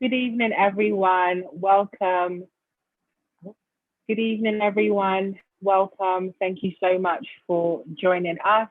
Good evening, everyone. Welcome. Good evening, everyone. Welcome. Thank you so much for joining us.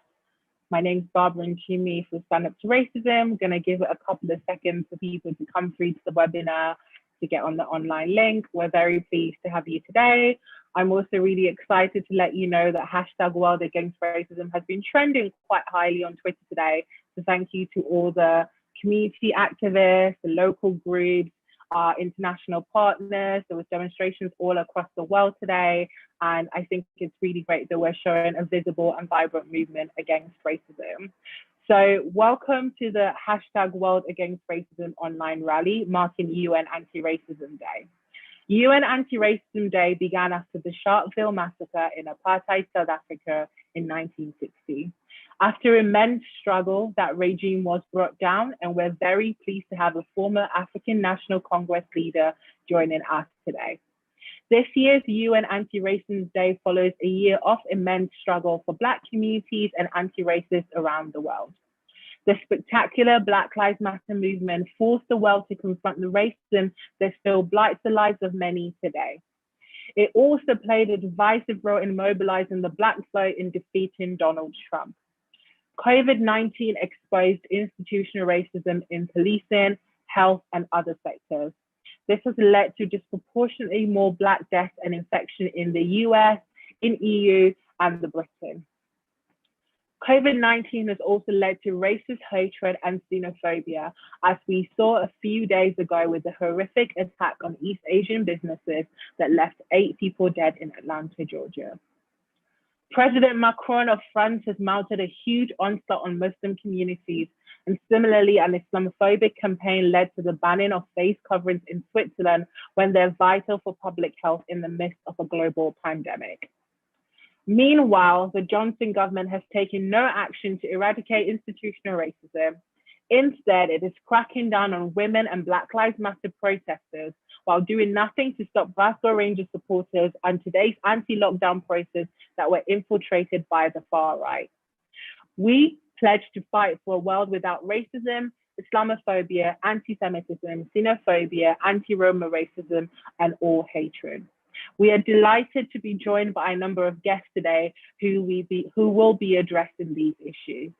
My name's Barbara and Chumi for Stand Up to Racism. I'm going to give it a couple of seconds for people to come through to the webinar to get on the online link. We're very pleased to have you today. I'm also really excited to let you know that hashtag World Against Racism has been trending quite highly on Twitter today. So thank you to all the community activists, the local groups, our international partners. There was demonstrations all across the world today. And I think it's really great that we're showing a visible and vibrant movement against racism. So welcome to the hashtag World Against Racism online rally, marking UN Anti-Racism Day. UN Anti-Racism Day began after the Sharpeville massacre in apartheid South Africa in 1960. After immense struggle, that regime was brought down, and we're very pleased to have a former African National Congress leader joining us today. This year's UN Anti-Racism Day follows a year of immense struggle for Black communities and anti-racists around the world. The spectacular Black Lives Matter movement forced the world to confront the racism that still blights the lives of many today. It also played a divisive role in mobilizing the Black vote in defeating Donald Trump. COVID-19 exposed institutional racism in policing, health, and other sectors. This has led to disproportionately more Black deaths and infection in the US, in EU, and the Britain. COVID-19 has also led to racist hatred and xenophobia, as we saw a few days ago with the horrific attack on East Asian businesses that left 8 people dead in Atlanta, Georgia. President Macron of France has mounted a huge onslaught on Muslim communities, and similarly, an Islamophobic campaign led to the banning of face coverings in Switzerland when they're vital for public health in the midst of a global pandemic. Meanwhile, the Johnson government has taken no action to eradicate institutional racism. Instead, it is cracking down on women and Black Lives Matter protesters while doing nothing to stop Vasco Rangers supporters and today's anti-lockdown process that were infiltrated by the far right. We pledge to fight for a world without racism, Islamophobia, anti-Semitism, xenophobia, anti-Roma racism, and all hatred. We are delighted to be joined by a number of guests today who will be addressing these issues.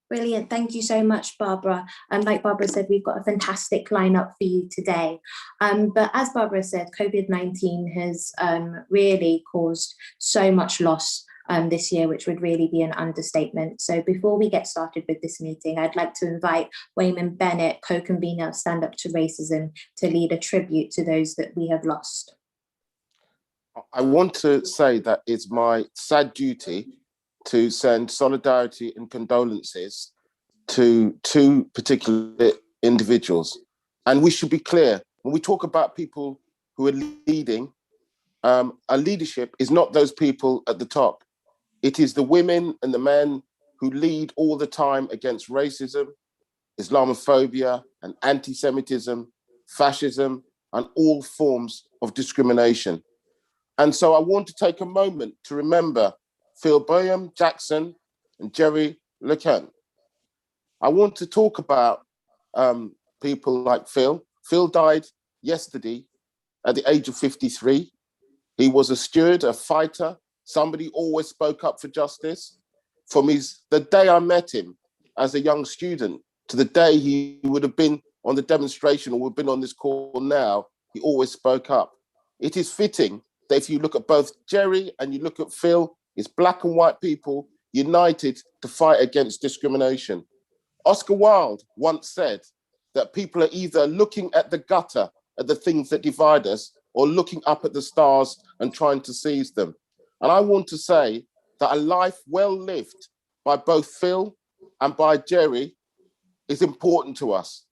Brilliant. Thank you so much, Barbara. Like Barbara said, we've got a fantastic lineup for you today. But as Barbara said, COVID-19 has really caused so much loss this year, which would really be an understatement. So before we get started with this meeting, I'd like to invite Wayman Bennett, co-convener of Stand Up to Racism, to lead a tribute to those that we have lost. I want to say that it's my sad duty to send solidarity and condolences to 2 particular individuals. And we should be clear, when we talk about people who are leading, a leadership is not those people at the top. It is the women and the men who lead all the time against racism, Islamophobia, and anti-Semitism, fascism, and all forms of discrimination. And so I want to take a moment to remember Phil Boehm Jackson and Jerry LeCun. I want to talk about people like Phil. Phil died yesterday at the age of 53. He was a steward, a fighter, somebody who always spoke up for justice. From the day I met him as a young student to the day he would have been on the demonstration or would have been on this call now, he always spoke up. It is fitting that if you look at both Jerry and you look at Phil, it's Black and white people united to fight against discrimination. Oscar Wilde once said that people are either looking at the gutter, at the things that divide us, or looking up at the stars and trying to seize them. And I want to say that a life well lived by both Phil and by Jerry is important to us,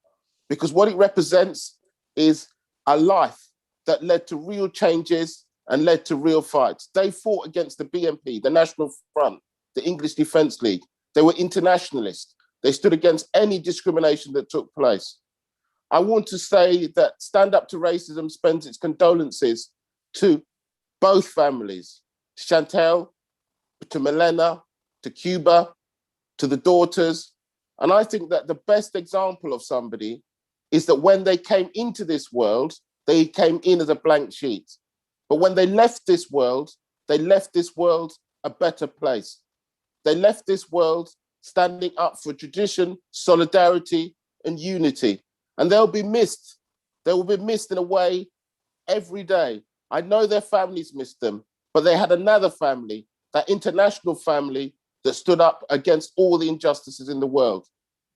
because what it represents is a life that led to real changes and led to real fights. They fought against the BNP, the National Front, the English Defence League. They were internationalists. They stood against any discrimination that took place. I want to say that Stand Up to Racism spends its condolences to both families, to Chantel, to Milena, to Cuba, to the daughters. And I think that the best example of somebody is that when they came into this world, they came in as a blank sheet. But when they left this world a better place. They left this world standing up for tradition, solidarity, and unity. And they'll be missed. They will be missed in a way every day. I know their families missed them, but they had another family, that international family that stood up against all the injustices in the world.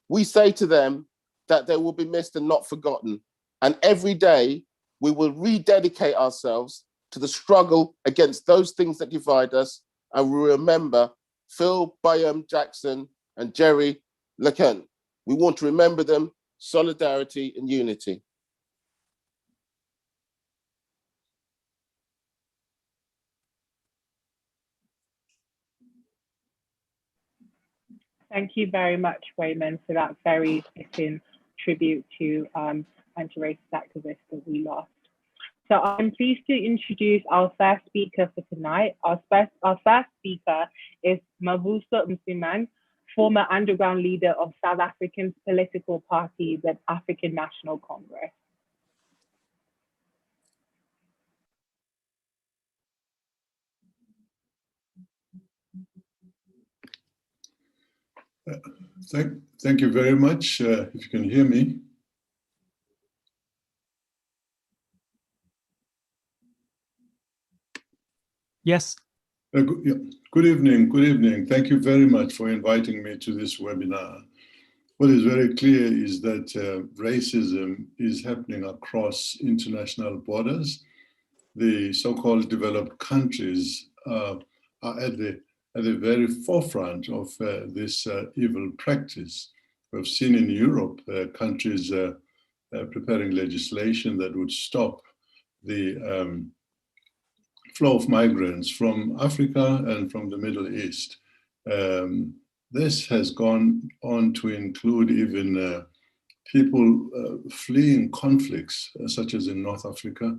We say to them that they will be missed and not forgotten. And every day we will rededicate ourselves to the struggle against those things that divide us. And we remember Phil, Byam, Jackson, and Jerry LeCun. We want to remember them, solidarity and unity. Thank you very much, Wayman, for that very fitting tribute to anti-racist activists that we lost. So I'm pleased to introduce our first speaker for tonight. Our first speaker is Mavuso Msimang, former underground leader of South Africa's political party, the African National Congress. Thank you very much. If you can hear me. Yes. Good evening. Thank you very much for inviting me to this webinar. What is very clear is that racism is happening across international borders. The so-called developed countries are at the very forefront of this evil practice. We've seen in Europe countries preparing legislation that would stop the flow of migrants from Africa and from the Middle East. This has gone on to include even people fleeing conflicts, such as in North Africa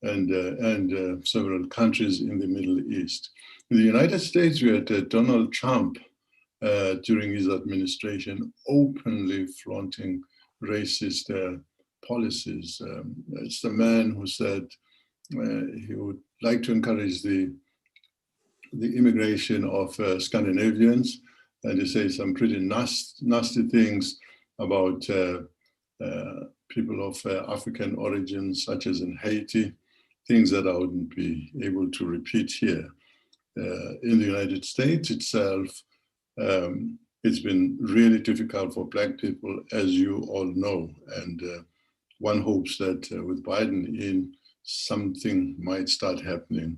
and several countries in the Middle East. In the United States, we had Donald Trump during his administration openly flaunting racist policies. It's the man who said he would like to encourage the immigration of Scandinavians, and he says some pretty nasty things about people of African origins, such as in Haiti, things that I wouldn't be able to repeat here. In the United States itself, it's been really difficult for Black people, as you all know, and one hopes that with Biden in, something might start happening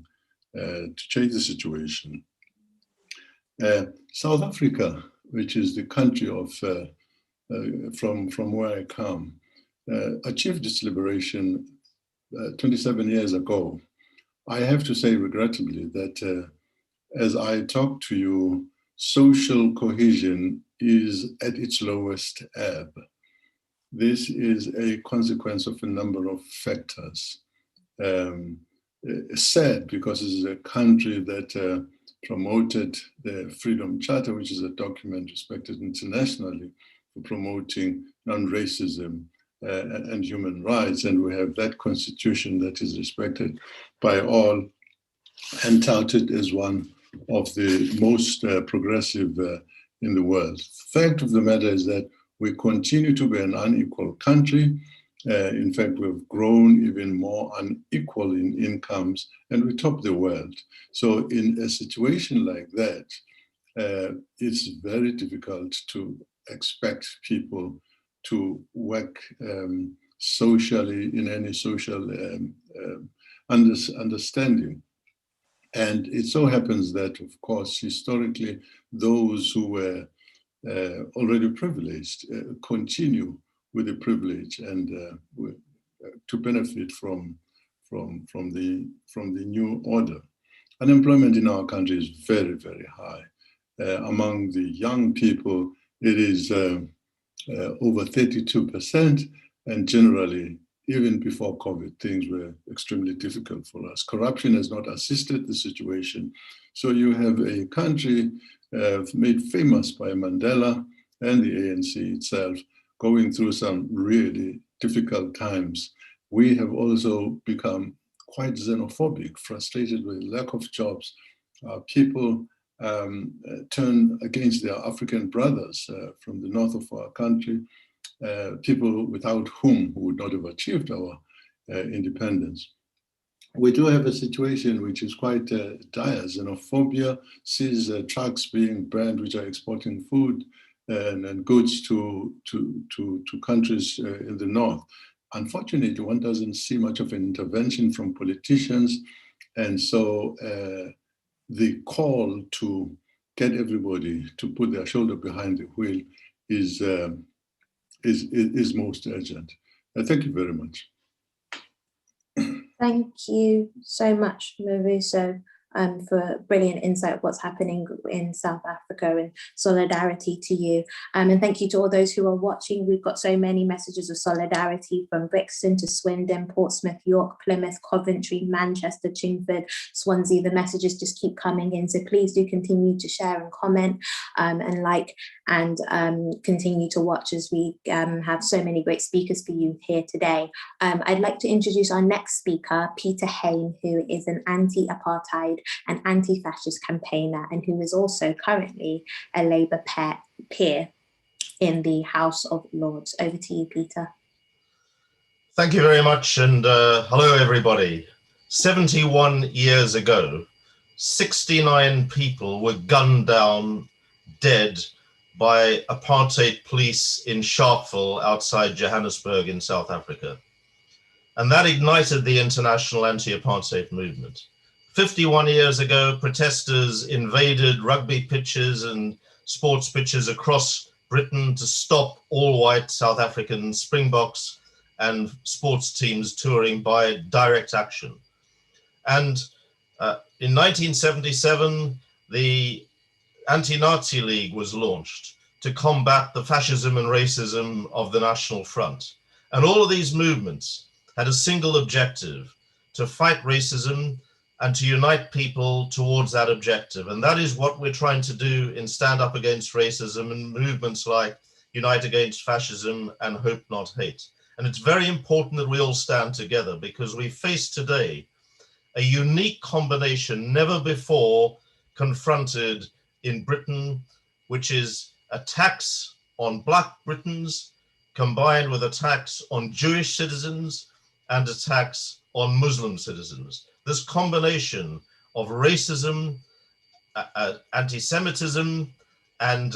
to change the situation. South Africa, which is the country of from where I come, achieved its liberation 27 years ago. I have to say regrettably that as I talk to you, social cohesion is at its lowest ebb. This is a consequence of a number of factors. Sad because this is a country that promoted the Freedom Charter, which is a document respected internationally for promoting non-racism and human rights. And we have that constitution that is respected by all and touted as one of the most progressive in the world. The fact of the matter is that we continue to be an unequal country. In fact, we've grown even more unequal in incomes, and we top the world. So in a situation like that, it's very difficult to expect people to work socially in any social understanding. And it so happens that, of course, historically, those who were already privileged continue with the privilege and to benefit from the new order. Unemployment in our country is very, very high. among the young people, it is over 32%, and generally, even before COVID, things were extremely difficult for us. Corruption has not assisted the situation. So you have a country made famous by Mandela and the ANC itself, going through some really difficult times. We have also become quite xenophobic, frustrated with lack of jobs. People turn against their African brothers from the north of our country, people without whom we would not have achieved our independence. We do have a situation which is quite dire. Xenophobia sees trucks being banned which are exporting food and goods to countries in the north. Unfortunately, one doesn't see much of an intervention from politicians, and so the call to get everybody to put their shoulder behind the wheel is most urgent. Thank you very much. Thank you so much, Mavuso, for brilliant insight of what's happening in South Africa, and solidarity to you. And thank you to all those who are watching. We've got so many messages of solidarity from Brixton to Swindon, Portsmouth, York, Plymouth, Coventry, Manchester, Chingford, Swansea. The messages just keep coming in. So please do continue to share and comment and like, and continue to watch as we have so many great speakers for you here today. I'd like to introduce our next speaker, Peter Hain, who is an anti-apartheid and anti-fascist campaigner, and who is also currently a Labour peer in the House of Lords. Over to you, Peter. Thank you very much, and hello everybody. 71 years ago, 69 people were gunned down dead by apartheid police in Sharpeville outside Johannesburg in South Africa. And that ignited the international anti-apartheid movement. 51 years ago, protesters invaded rugby pitches and sports pitches across Britain to stop all white South African Springboks and sports teams touring by direct action. And in 1977, the Anti-Nazi League was launched to combat the fascism and racism of the National Front. And all of these movements had a single objective: to fight racism and to unite people towards that objective. And that is what we're trying to do in Stand Up Against Racism and movements like Unite Against Fascism and Hope Not Hate. And it's very important that we all stand together, because we face today a unique combination never before confronted in Britain, which is attacks on Black Britons combined with attacks on Jewish citizens and attacks on Muslim citizens. This combination of racism, anti-Semitism, and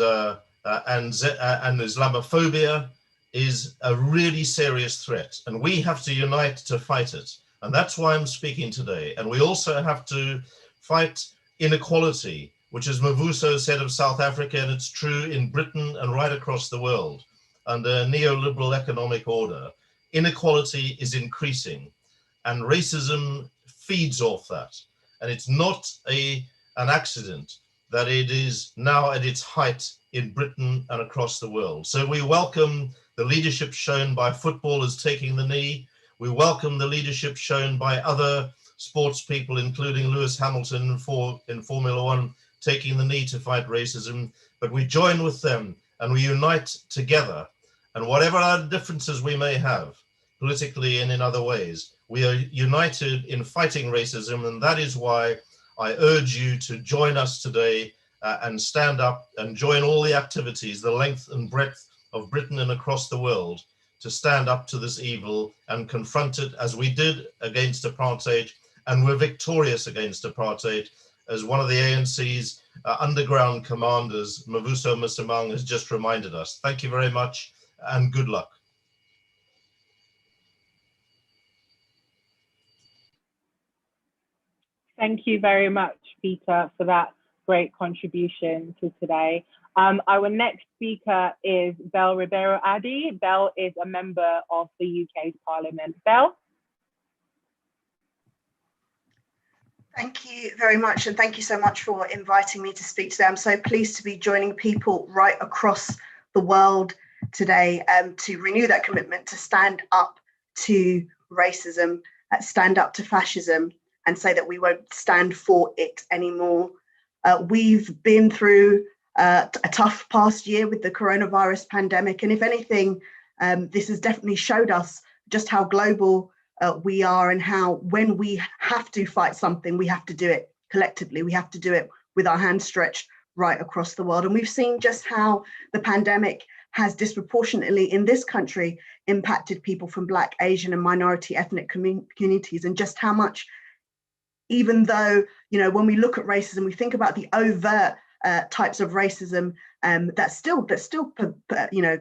Islamophobia is a really serious threat, and we have to unite to fight it. And that's why I'm speaking today. And we also have to fight inequality, which, as Mavuso said of South Africa, and it's true in Britain and right across the world, under neoliberal economic order, inequality is increasing, and racism feeds off that. And it's not an accident that it is now at its height in Britain and across the world. So we welcome the leadership shown by footballers taking the knee. We welcome the leadership shown by other sports people, including Lewis Hamilton in Formula One, taking the knee to fight racism. But we join with them and we unite together. And whatever our differences we may have, politically and in other ways, we are united in fighting racism. And that is why I urge you to join us today and stand up and join all the activities, the length and breadth of Britain and across the world, to stand up to this evil and confront it as we did against apartheid, and we're victorious against apartheid, as one of the ANC's underground commanders, Mavuso Msimang, has just reminded us. Thank you very much and good luck. Thank you very much, Peter, for that great contribution to today. Our next speaker is Belle Ribeiro-Addy. Belle is a member of the UK's Parliament. Belle? Thank you very much, and thank you so much for inviting me to speak today. I'm so pleased to be joining people right across the world today to renew that commitment to stand up to racism, stand up to fascism, and say that we won't stand for it anymore. We've been through a tough past year with the coronavirus pandemic, and if anything, this has definitely showed us just how global we are, and how when we have to fight something, we have to do it collectively. We have to do it with our hands stretched right across the world. And we've seen just how the pandemic has disproportionately in this country impacted people from Black, Asian and minority ethnic communities, and just how much, even though, you know, when we look at racism, we think about the overt types of racism that still you know,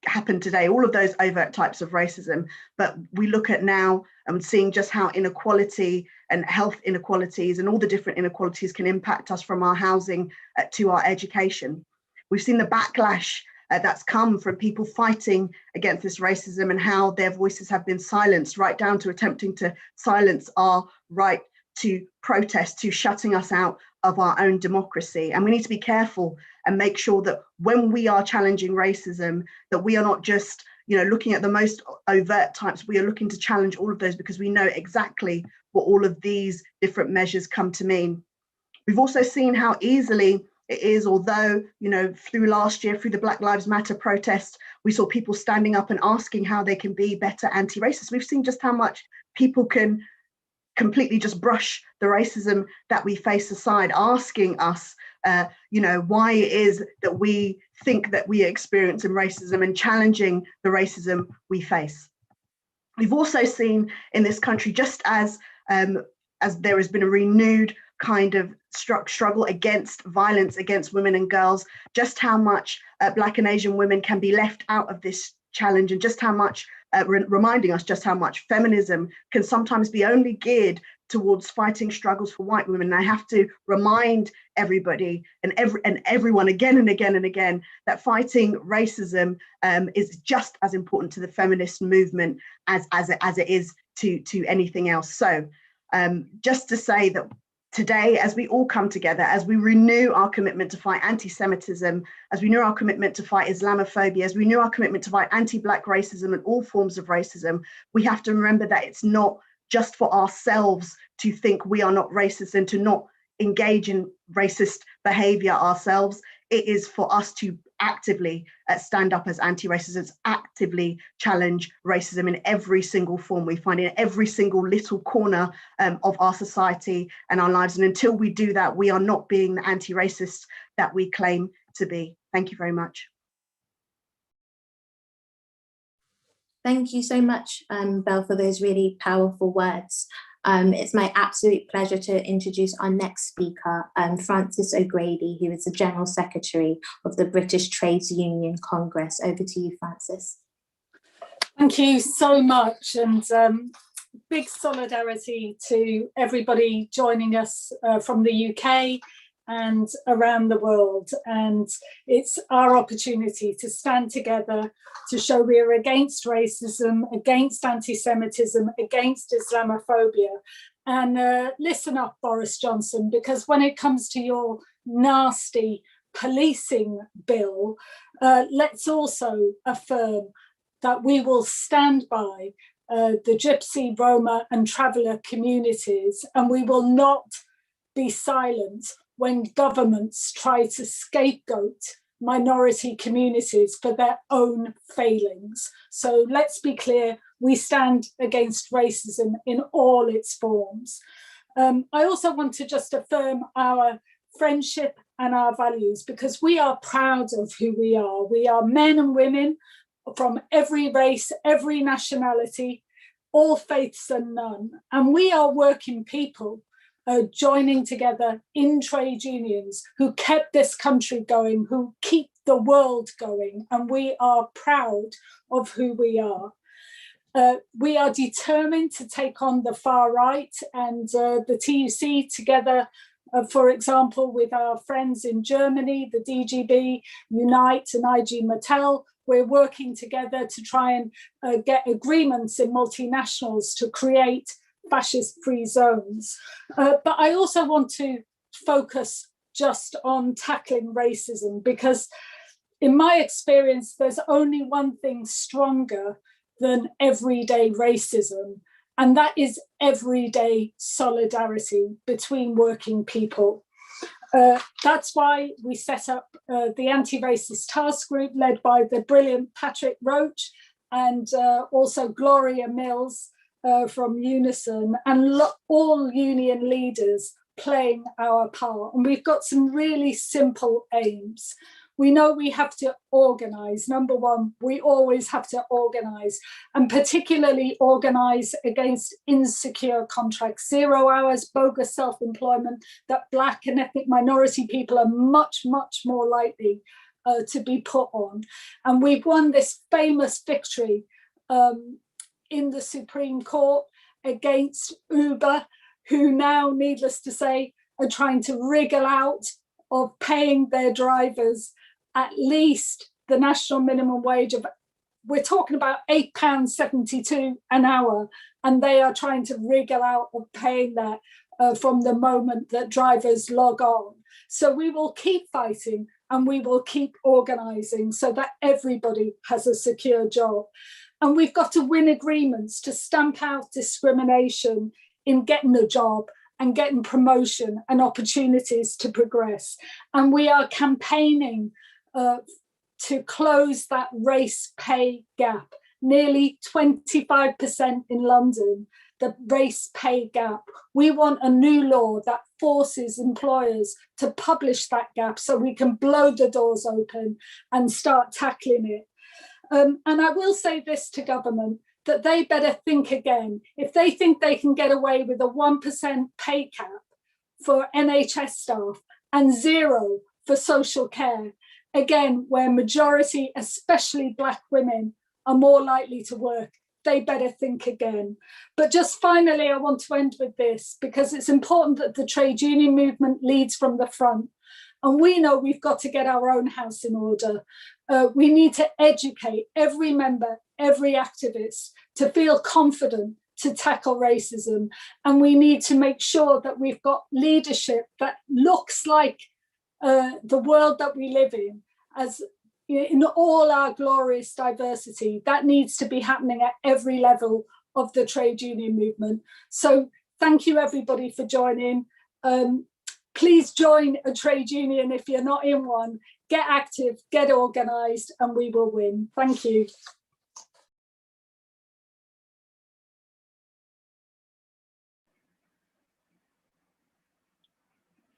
happen today, all of those overt types of racism, but we look at now and seeing just how inequality and health inequalities and all the different inequalities can impact us, from our housing to our education. We've seen the backlash that's come from people fighting against this racism, and how their voices have been silenced, right down to attempting to silence our right to protest, to shutting us out of our own democracy. And we need to be careful and make sure that when we are challenging racism, that we are not just, you know, looking at the most overt types. We are looking to challenge all of those, because we know exactly what all of these different measures come to mean. We've also seen how easily it is, although, you know, through last year, through the Black Lives Matter protest, we saw people standing up and asking how they can be better anti-racist. We've seen just how much people can completely just brush the racism that we face aside, asking us, you know, why it is that we think that we are experiencing racism, and challenging the racism we face. We've also seen in this country, just as there has been a renewed kind of struggle against violence against women and girls, just how much Black and Asian women can be left out of this challenge, and just how much reminding us just how much feminism can sometimes be only geared towards fighting struggles for white women. And I have to remind everybody and everyone again and again and again that fighting racism is just as important to the feminist movement as it is to anything else. So just to say that today, as we all come together, as we renew our commitment to fight anti-Semitism, as we renew our commitment to fight Islamophobia, as we renew our commitment to fight anti-Black racism and all forms of racism, we have to remember that it's not just for ourselves to think we are not racist and to not engage in racist behavior ourselves. It is for us to actively stand up as anti-racists, actively challenge racism in every single form we find, in every single little corner of our society and our lives. And until we do that, we are not being the anti-racists that we claim to be. Thank you very much. Thank you so much, Belle, for those really powerful words. It's my absolute pleasure to introduce our next speaker, Frances O'Grady, who is the General Secretary of the British Trades Union Congress. Over to you, Frances. Thank you so much, and big solidarity to everybody joining us from the UK and around the world. And it's our opportunity to stand together to show we are against racism, against anti-Semitism, against Islamophobia. And listen up, Boris Johnson, because when it comes to your nasty policing bill, let's also affirm that we will stand by the Gypsy, Roma and Traveller communities, and we will not be silent when governments try to scapegoat minority communities for their own failings. So let's be clear, we stand against racism in all its forms. I also want to just affirm our friendship and our values, because we are proud of who we are. We are men and women from every race, every nationality, all faiths and none. And we are working people joining together in trade unions who kept this country going, who keep the world going, and we are proud of who we are. We are determined to take on the far right, and the TUC together, for example, with our friends in Germany, the DGB, Unite and IG Metall, we're working together to try and get agreements in multinationals to create fascist-free zones. But I also want to focus just on tackling racism, because in my experience, there's only one thing stronger than everyday racism, and that is everyday solidarity between working people. That's why we set up the Anti-Racist Task Group, led by the brilliant Patrick Roach, and also Gloria Mills from UNISON, and all union leaders playing our part. And we've got some really simple aims. We know we have to organise. Number one, we always have to organise, and particularly organise against insecure contracts, 0 hours, bogus self-employment, that Black and ethnic minority people are much, much more likely to be put on. And we've won this famous victory in the Supreme Court against Uber, who now, needless to say, are trying to wriggle out of paying their drivers at least the national minimum wage of, we're talking about £8.72 an hour, and they are trying to wriggle out of paying that from the moment that drivers log on. So we will keep fighting, and we will keep organising so that everybody has a secure job. And we've got to win agreements to stamp out discrimination in getting a job and getting promotion and opportunities to progress. And we are campaigning to close that race pay gap. Nearly 25% in London, the race pay gap. We want a new law that forces employers to publish that gap so we can blow the doors open and start tackling it. And I will say this to government, that they better think again. If they think they can get away with a 1% pay cap for NHS staff and 0 for social care, again, where majority, especially Black women, are more likely to work, they better think again. But just finally, I want to end with this, because it's important that the trade union movement leads from the front. And we know we've got to get our own house in order. We need to educate every member, every activist to feel confident to tackle racism. And we need to make sure that we've got leadership that looks like the world that we live in, as in all our glorious diversity. That needs to be happening at every level of the trade union movement. So thank you everybody for joining. Please join a trade union if you're not in one. Get active, get organised, and we will win. Thank you.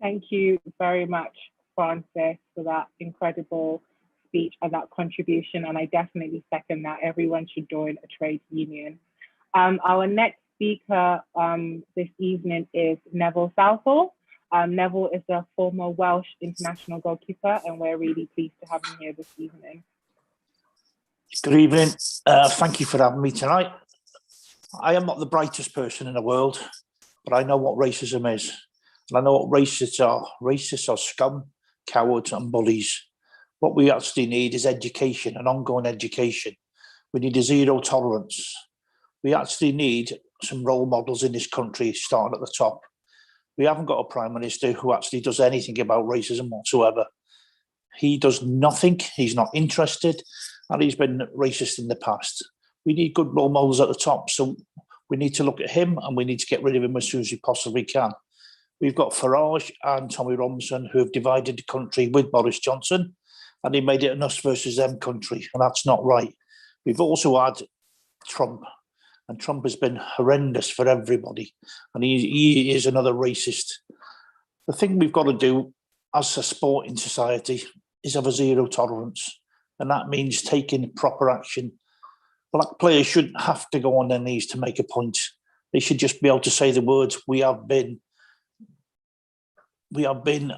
Thank you very much, Frances, for that incredible speech and that contribution. And I definitely second that. Everyone should join a trade union. Our next speaker this evening is Neville Southall. Neville is a former Welsh international goalkeeper, and we're really pleased to have him here this evening. Good evening. Thank you for having me tonight. I am not the brightest person in the world, but I know what racism is. And I know what racists are. Racists are scum, cowards, and bullies. What we actually need is education, an ongoing education. We need a zero tolerance. We actually need some role models in this country, starting at the top. We haven't got a Prime Minister who actually does anything about racism whatsoever. He does nothing, he's not interested, and he's been racist in the past. We need good role models at the top, so we need to look at him and we need to get rid of him as soon as we possibly can. We've got Farage and Tommy Robinson who have divided the country with Boris Johnson, and he made it an us versus them country, and that's not right. We've also had Trump, and Trump has been horrendous for everybody, and he is another racist. The thing we've got to do as a sporting society is have a zero tolerance, and that means taking proper action. Black players shouldn't have to go on their knees to make a point. They should just be able to say the words, we have been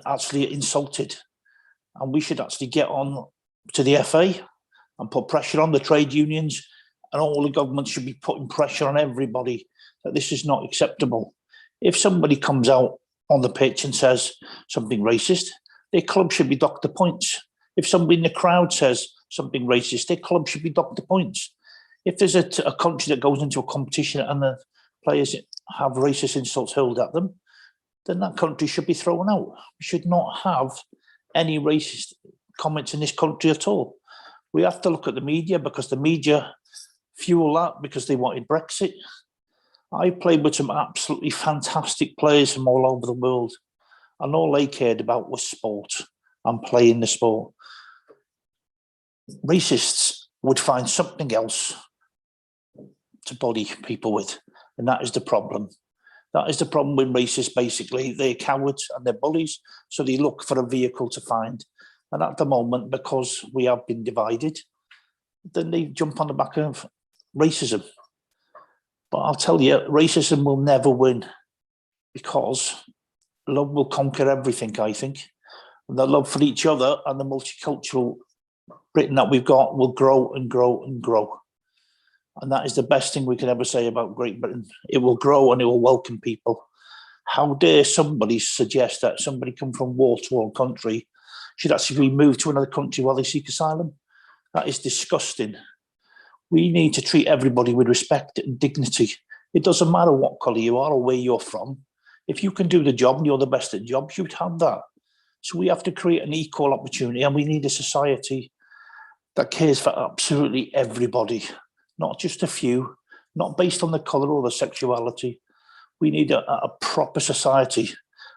actually insulted, and we should actually get on to the FA and put pressure on the trade unions, and all the government should be putting pressure on everybody that this is not acceptable. If somebody comes out on the pitch and says something racist, their club should be docked the points. If somebody in the crowd says something racist, their club should be docked the points. If there's a country that goes into a competition and the players have racist insults hurled at them, then that country should be thrown out. We should not have any racist comments in this country at all. We have to look at the media, because the media fuel that because they wanted Brexit. I played with some absolutely fantastic players from all over the world, and all they cared about was sport and playing the sport. Racists would find something else to bully people with, and that is the problem. That is the problem with racists, basically. They're cowards and they're bullies, so they look for a vehicle to find. And at the moment, because we have been divided, then they jump on the back of racism. But I'll tell you, racism will never win, because love will conquer everything, I think. And the love for each other and the multicultural Britain that we've got will grow and grow and grow. And that is the best thing we can ever say about Great Britain. It will grow and it will welcome people. How dare somebody suggest that somebody come from war-torn country should actually be moved to another country while they seek asylum? That is disgusting. We need to treat everybody with respect and dignity. It doesn't matter what colour you are or where you're from. If you can do the job and you're the best at the job, you would have that. So we have to create an equal opportunity, and we need a society that cares for absolutely everybody, not just a few, not based on the colour or the sexuality. We need a proper society.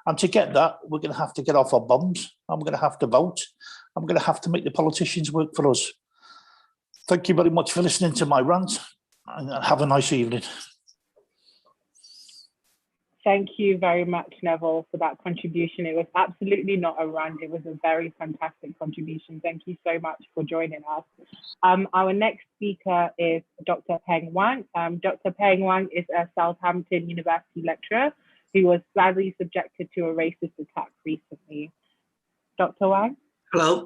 And to get that, we're going to have to get off our bums, and we're going to have to vote. I'm going to have to make the politicians work for us. Thank you very much for listening to my rant, and have a nice evening. Thank you very much, Neville, for that contribution. It was absolutely not a rant. It was a very fantastic contribution. Thank you so much for joining us. Our next speaker is Dr. Peng Wang. Dr. Peng Wang is a Southampton University lecturer who was sadly subjected to a racist attack recently. Dr. Wang? Hello.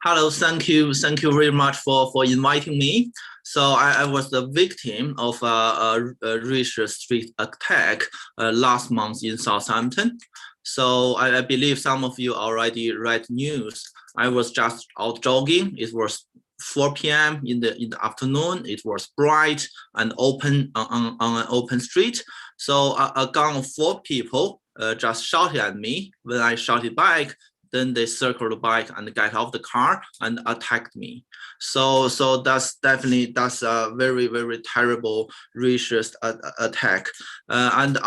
Hello, thank you very much for inviting me. So I was the victim of a racist street attack last month in Southampton. So I believe some of you already read news. I was just out jogging. It was 4 p.m. in the afternoon. It was bright and open on an open street. So a gang of 4 people just shouted at me. When I shouted back, then they circled back and got off the car and attacked me. So that's a very, very terrible racist attack. And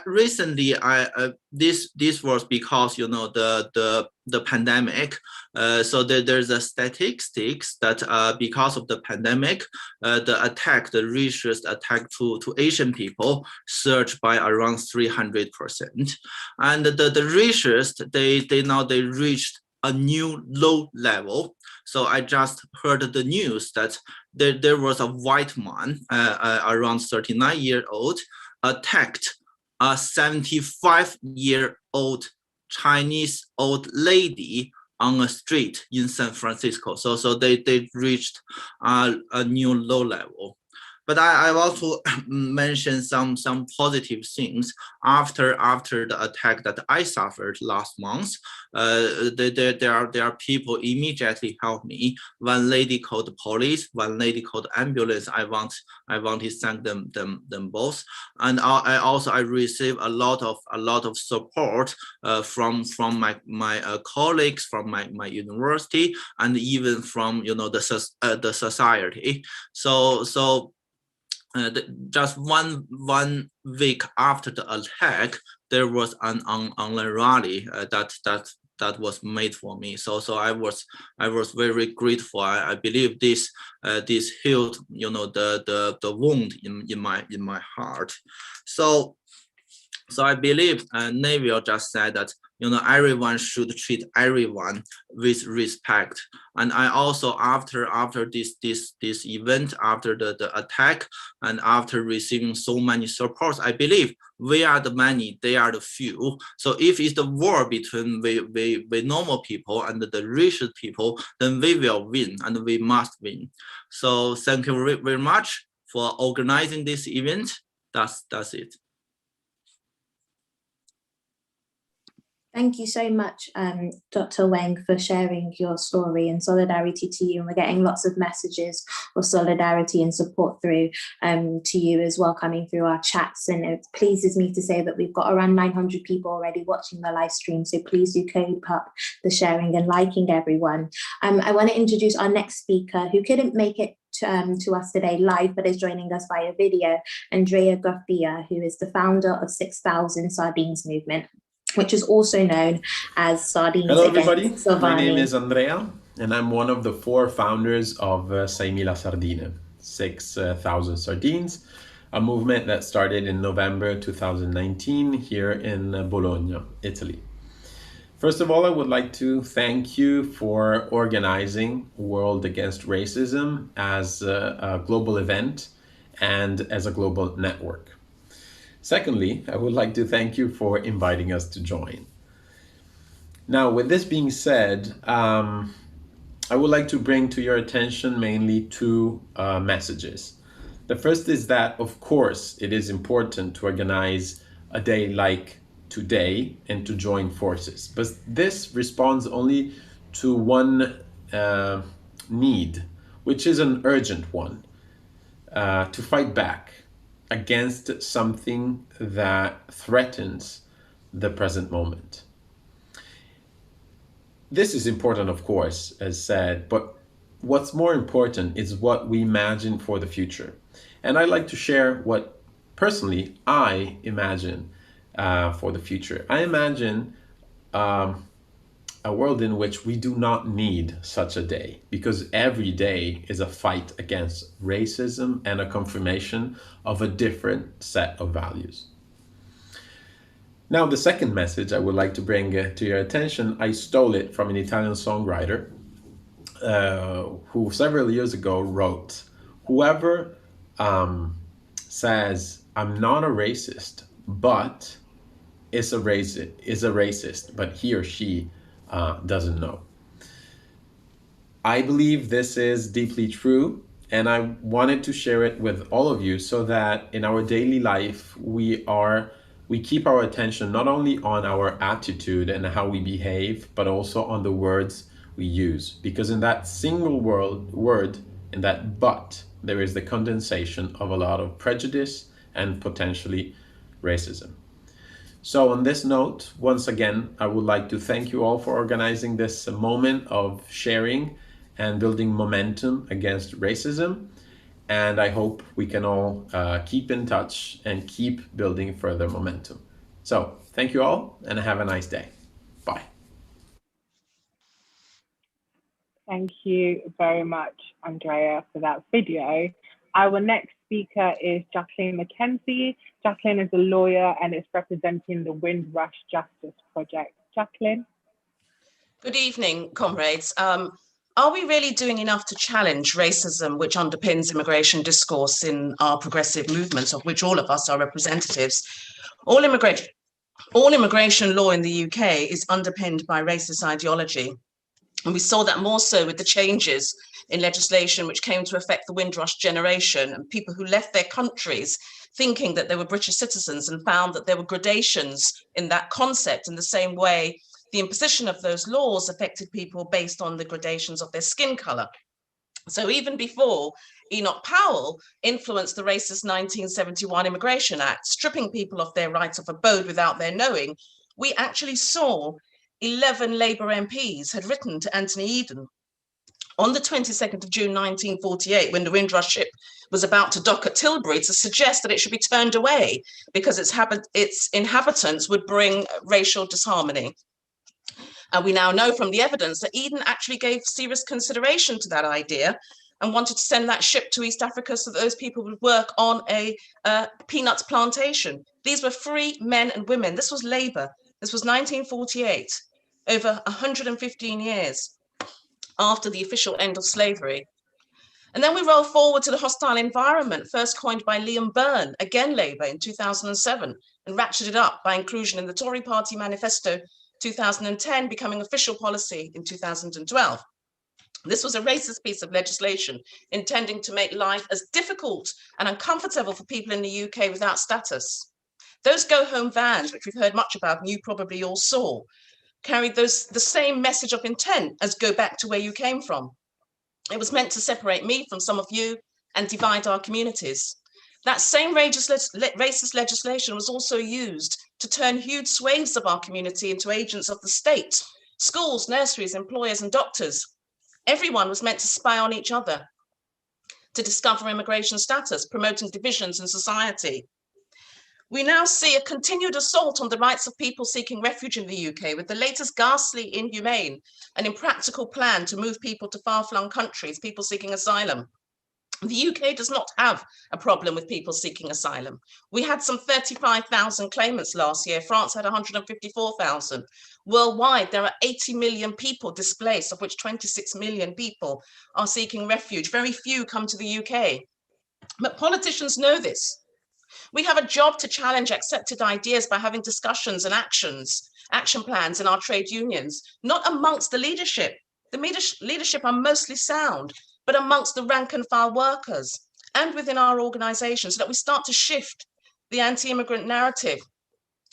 recently this was because, you know, the pandemic. So there's a statistics that because of the pandemic, the racist attack to Asian people surged by around 300%. And the racist, they reached a new low level. So I just heard the news that there was a white man, around 39-year-old, attacked a 75-year-old Chinese old lady on a street in San Francisco. So they reached a new low level. But I also mentioned some positive things after the attack that I suffered last month. There are people immediately help me. One lady called the police, one lady called the ambulance. I want to thank them both. And I received a lot of support from my colleagues, from my university, and even from, you know, the society. So. Just one week after the attack, there was an online rally that was made for me. So I was very grateful. I believe this healed, you know, the wound in my heart. So I believe Neville just said that, you know, everyone should treat everyone with respect. And I also, after this event, after the attack, and after receiving so many supports, I believe we are the many, they are the few. So if it's the war between we normal people and the racist people, then we will win, and we must win. So thank you very much for organizing this event. That's it. Thank you so much, Dr. Wang, for sharing your story, and solidarity to you. And we're getting lots of messages of solidarity and support through to you as well, coming through our chats. And it pleases me to say that we've got around 900 people already watching the live stream. So please do keep up the sharing and liking, everyone. I want to introduce our next speaker, who couldn't make it to us today live, but is joining us via video, Andrea Garreffa, who is the founder of 6,000 Sardines movement, which is also known as Sardines. Hello, everybody. Silvani. My name is Andrea, and I'm one of the 4 founders of 6,000 Sardine, 6,000 Sardines, a movement that started in November 2019 here in Bologna, Italy. First of all, I would like to thank you for organizing World Against Racism as a global event and as a global network. Secondly, I would like to thank you for inviting us to join. Now, with this being said, I would like to bring to your attention mainly 2 messages. The first is that, of course, it is important to organize a day like today and to join forces, but this responds only to one need, which is an urgent one, to fight back against something that threatens the present moment. This is important, of course, as said, but what's more important is what we imagine for the future. And I'd like to share what personally I imagine for the future. I imagine a world in which we do not need such a day, because every day is a fight against racism and a confirmation of a different set of values. Now, the second message I would like to bring to your attention, I stole it from an Italian songwriter who several years ago wrote, "Whoever says, I'm not a racist, but is a racist, but he or she doesn't know." I believe this is deeply true, and I wanted to share it with all of you so that in our daily life we keep our attention not only on our attitude and how we behave, but also on the words we use. Because in that single word, in that "but," there is the condensation of a lot of prejudice and potentially racism. So on this note, once again, I would like to thank you all for organizing this moment of sharing and building momentum against racism. And I hope we can all keep in touch and keep building further momentum. So thank you all and have a nice day. Bye. Thank you very much, Andrea, for that video. Our next speaker is Jacqueline Mckenzie. Jacqueline is a lawyer and is representing the Windrush Justice project. Jacqueline. Good evening, comrades. Are we really doing enough to challenge racism, which underpins immigration discourse in our progressive movements, of which all of us are representatives? All immigration law in the UK is underpinned by racist ideology. And we saw that more so with the changes in legislation which came to affect the Windrush generation and people who left their countries thinking that they were British citizens and found that there were gradations in that concept, in the same way the imposition of those laws affected people based on the gradations of their skin color. So even before Enoch Powell influenced the racist 1971 Immigration Act, stripping people of their rights of abode without their knowing, we actually saw 11 Labour MPs had written to Anthony Eden on the 22nd of June 1948, when the Windrush ship was about to dock at Tilbury, to suggest that it should be turned away because its inhabitants would bring racial disharmony. And we now know from the evidence that Eden actually gave serious consideration to that idea and wanted to send that ship to East Africa so that those people would work on a peanuts plantation. These were free men and women. This was Labour. This was 1948, over 115 years after the official end of slavery. And then we roll forward to the hostile environment, first coined by Liam Byrne, again Labour, in 2007, and ratcheted up by inclusion in the Tory Party Manifesto 2010, becoming official policy in 2012. This was a racist piece of legislation intending to make life as difficult and uncomfortable for people in the UK without status. Those go-home vans, which we've heard much about and you probably all saw, carried the same message of intent as go back to where you came from. It was meant to separate me from some of you and divide our communities. That same racist legislation was also used to turn huge swathes of our community into agents of the state. Schools, nurseries, employers, and doctors. Everyone was meant to spy on each other, to discover immigration status, promoting divisions in society. We now see a continued assault on the rights of people seeking refuge in the UK, with the latest ghastly, inhumane, and impractical plan to move people to far-flung countries, people seeking asylum. The UK does not have a problem with people seeking asylum. We had some 35,000 claimants last year. France had 154,000. Worldwide, there are 80 million people displaced, of which 26 million people are seeking refuge. Very few come to the UK. But politicians know this. We have a job to challenge accepted ideas by having discussions and action plans in our trade unions, not amongst the leadership. The leadership are mostly sound, but amongst the rank and file workers and within our organizations, so that we start to shift the anti-immigrant narrative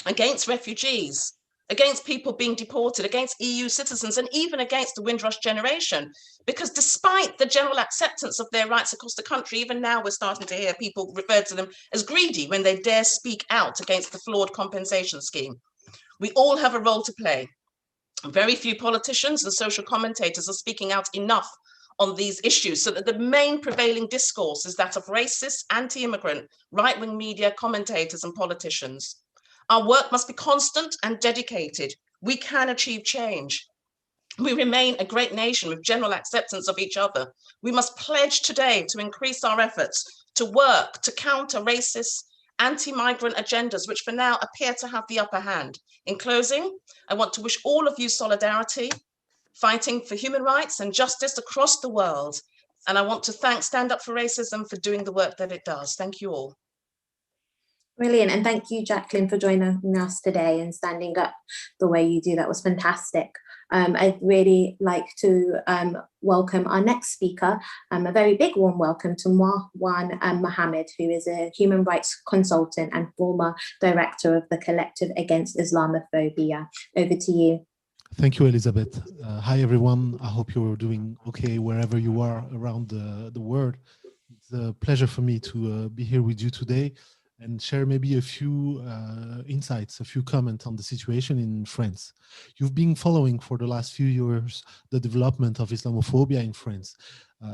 against refugees, against people being deported, against EU citizens, and even against the Windrush generation. Because despite the general acceptance of their rights across the country, even now we're starting to hear people refer to them as greedy when they dare speak out against the flawed compensation scheme. We all have a role to play. Very few politicians and social commentators are speaking out enough on these issues, so that the main prevailing discourse is that of racist, anti-immigrant, right-wing media commentators and politicians. Our work must be constant and dedicated. We can achieve change. We remain a great nation with general acceptance of each other. We must pledge today to increase our efforts to work to counter racist, anti-migrant agendas, which for now appear to have the upper hand. In closing, I want to wish all of you solidarity, fighting for human rights and justice across the world. And I want to thank Stand Up for Racism for doing the work that it does. Thank you all. Brilliant. And thank you, Jacqueline, for joining us today and standing up the way you do. That was fantastic. I'd really like to welcome our next speaker, a very big warm welcome to Marwan Mohammed, who is a human rights consultant and former director of the Collective Against Islamophobia. Over to you. Thank you, Elizabeth. Hi, everyone. I hope you're doing okay wherever you are around the world. It's a pleasure for me to be here with you today and share maybe a few insights, a few comments on the situation in France. You've been following for the last few years the development of Islamophobia in France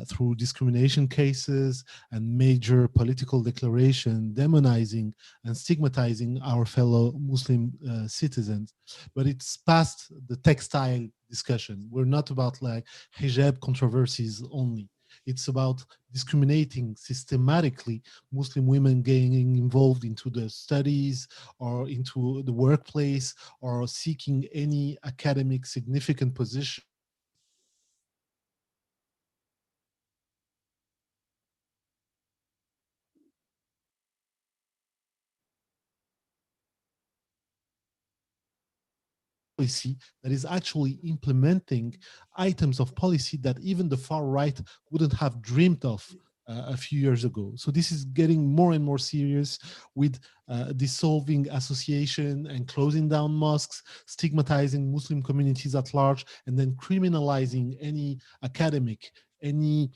through discrimination cases and major political declaration demonizing and stigmatizing our fellow Muslim citizens. But it's past the textile discussion. We're not about like hijab controversies only. It's about discriminating systematically Muslim women getting involved into the studies or into the workplace or seeking any academic significant position. Policy that is actually implementing items of policy that even the far right wouldn't have dreamed of a few years ago. So this is getting more and more serious with dissolving association and closing down mosques, stigmatizing Muslim communities at large, and then criminalizing any academic, any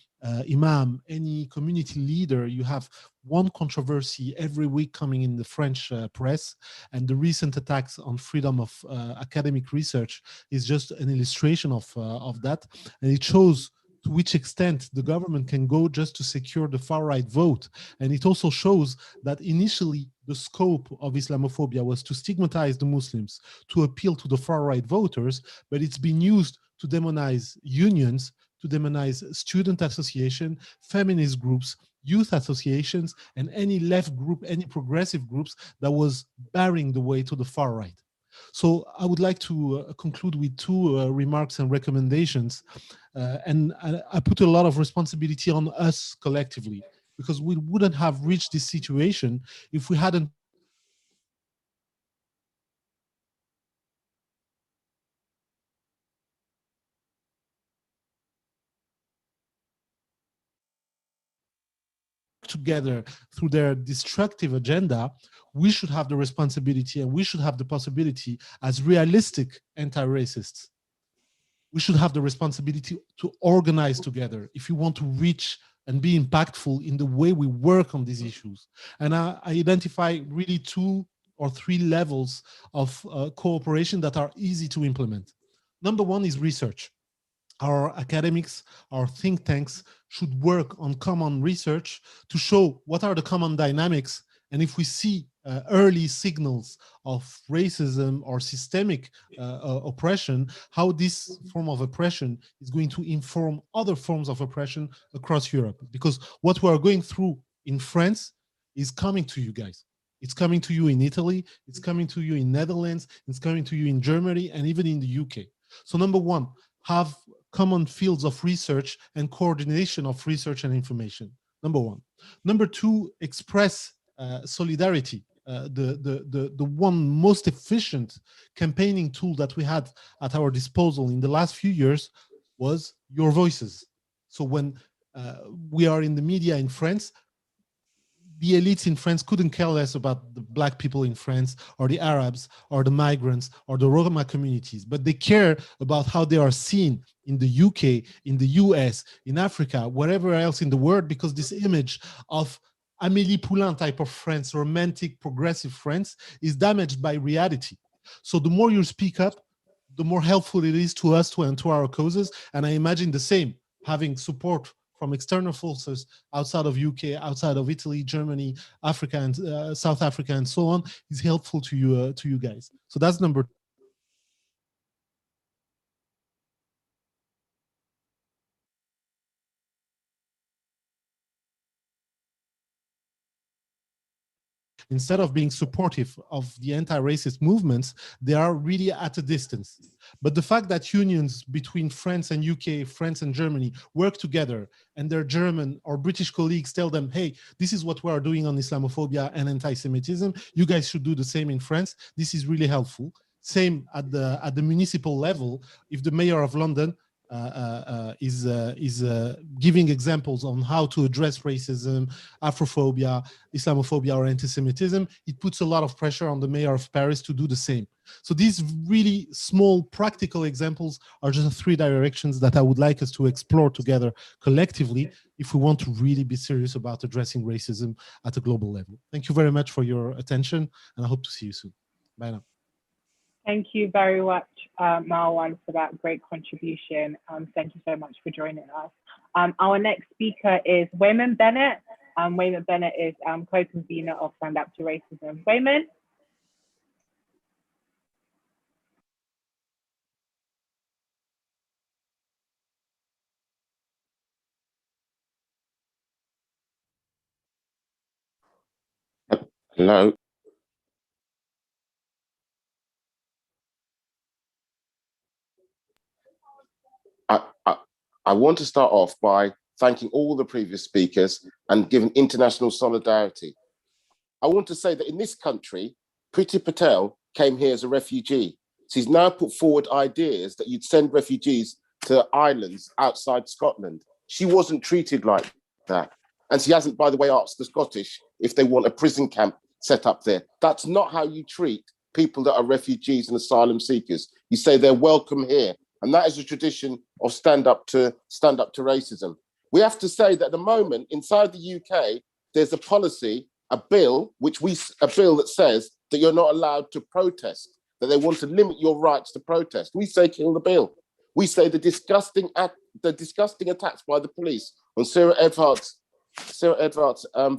imam, any community leader. You have one controversy every week coming in the French press, and the recent attacks on freedom of academic research is just an illustration of that, and it shows to which extent the government can go just to secure the far-right vote. And it also shows that initially the scope of Islamophobia was to stigmatize the Muslims, to appeal to the far-right voters, but it's been used to demonize unions, to demonize student association, feminist groups, youth associations, and any left group, any progressive groups that was barring the way to the far right. So I would like to conclude with two remarks and recommendations. And I put a lot of responsibility on us collectively, because we wouldn't have reached this situation if we hadn't together through their destructive agenda we should have the responsibility and we should have the possibility as realistic anti-racists. We should have the responsibility to organize together if you want to reach and be impactful in the way we work on these issues. And I identify really 2 or 3 levels of cooperation that are easy to implement. Number 1 is research. Our academics, our think tanks should work on common research to show what are the common dynamics, and if we see early signals of racism or systemic oppression, how this form of oppression is going to inform other forms of oppression across Europe. Because what we are going through in France is coming to you guys. It's coming to you in Italy, it's coming to you in Netherlands, it's coming to you in Germany, and even in the UK. So number 1, have common fields of research and coordination of research and information. Number 1. Number 2, express solidarity. The one most efficient campaigning tool that we had at our disposal in the last few years was your voices. So when we are in the media in France, the elites in France couldn't care less about the Black people in France or the Arabs or the migrants or the Roma communities, but they care about how they are seen in the UK, in the US, in Africa, wherever else in the world, because this image of Amélie Poulain type of France, romantic, progressive France, is damaged by reality. So the more you speak up, the more helpful it is to us and to our causes. And I imagine the same, having support from external forces outside of UK, outside of Italy, Germany, Africa, and South Africa, and so on, is helpful to you guys. So that's number 2. Instead of being supportive of the anti-racist movements, they are really at a distance. But the fact that unions between France and UK, France and Germany work together, and their German or British colleagues tell them, hey, this is what we are doing on Islamophobia and anti-Semitism, you guys should do the same in France, this is really helpful. Same at the municipal level, if the mayor of London is giving examples on how to address racism, Afrophobia, Islamophobia, or anti-Semitism, it puts a lot of pressure on the mayor of Paris to do the same. So these really small practical examples are just 3 directions that I would like us to explore together collectively if we want to really be serious about addressing racism at a global level. Thank you very much for your attention, and I hope to see you soon. Bye now. Thank you very much, Marwan, for that great contribution. Thank you so much for joining us. Our next speaker is Wayman Bennett. Wayman Bennett is co-convener of Stand Up to Racism. Wayman? Hello. I want to start off by thanking all the previous speakers and giving international solidarity. I want to say that in this country, Priti Patel came here as a refugee. She's now put forward ideas that you'd send refugees to islands outside Scotland. She wasn't treated like that. And she hasn't, by the way, asked the Scottish if they want a prison camp set up there. That's not how you treat people that are refugees and asylum seekers. You say they're welcome here. And that is a tradition of stand up to racism. We have to say that at the moment, inside the UK, there's a policy, a bill that says that you're not allowed to protest, that they want to limit your rights to protest. We say kill the bill. We say the disgusting attacks by the police on Sarah Edward's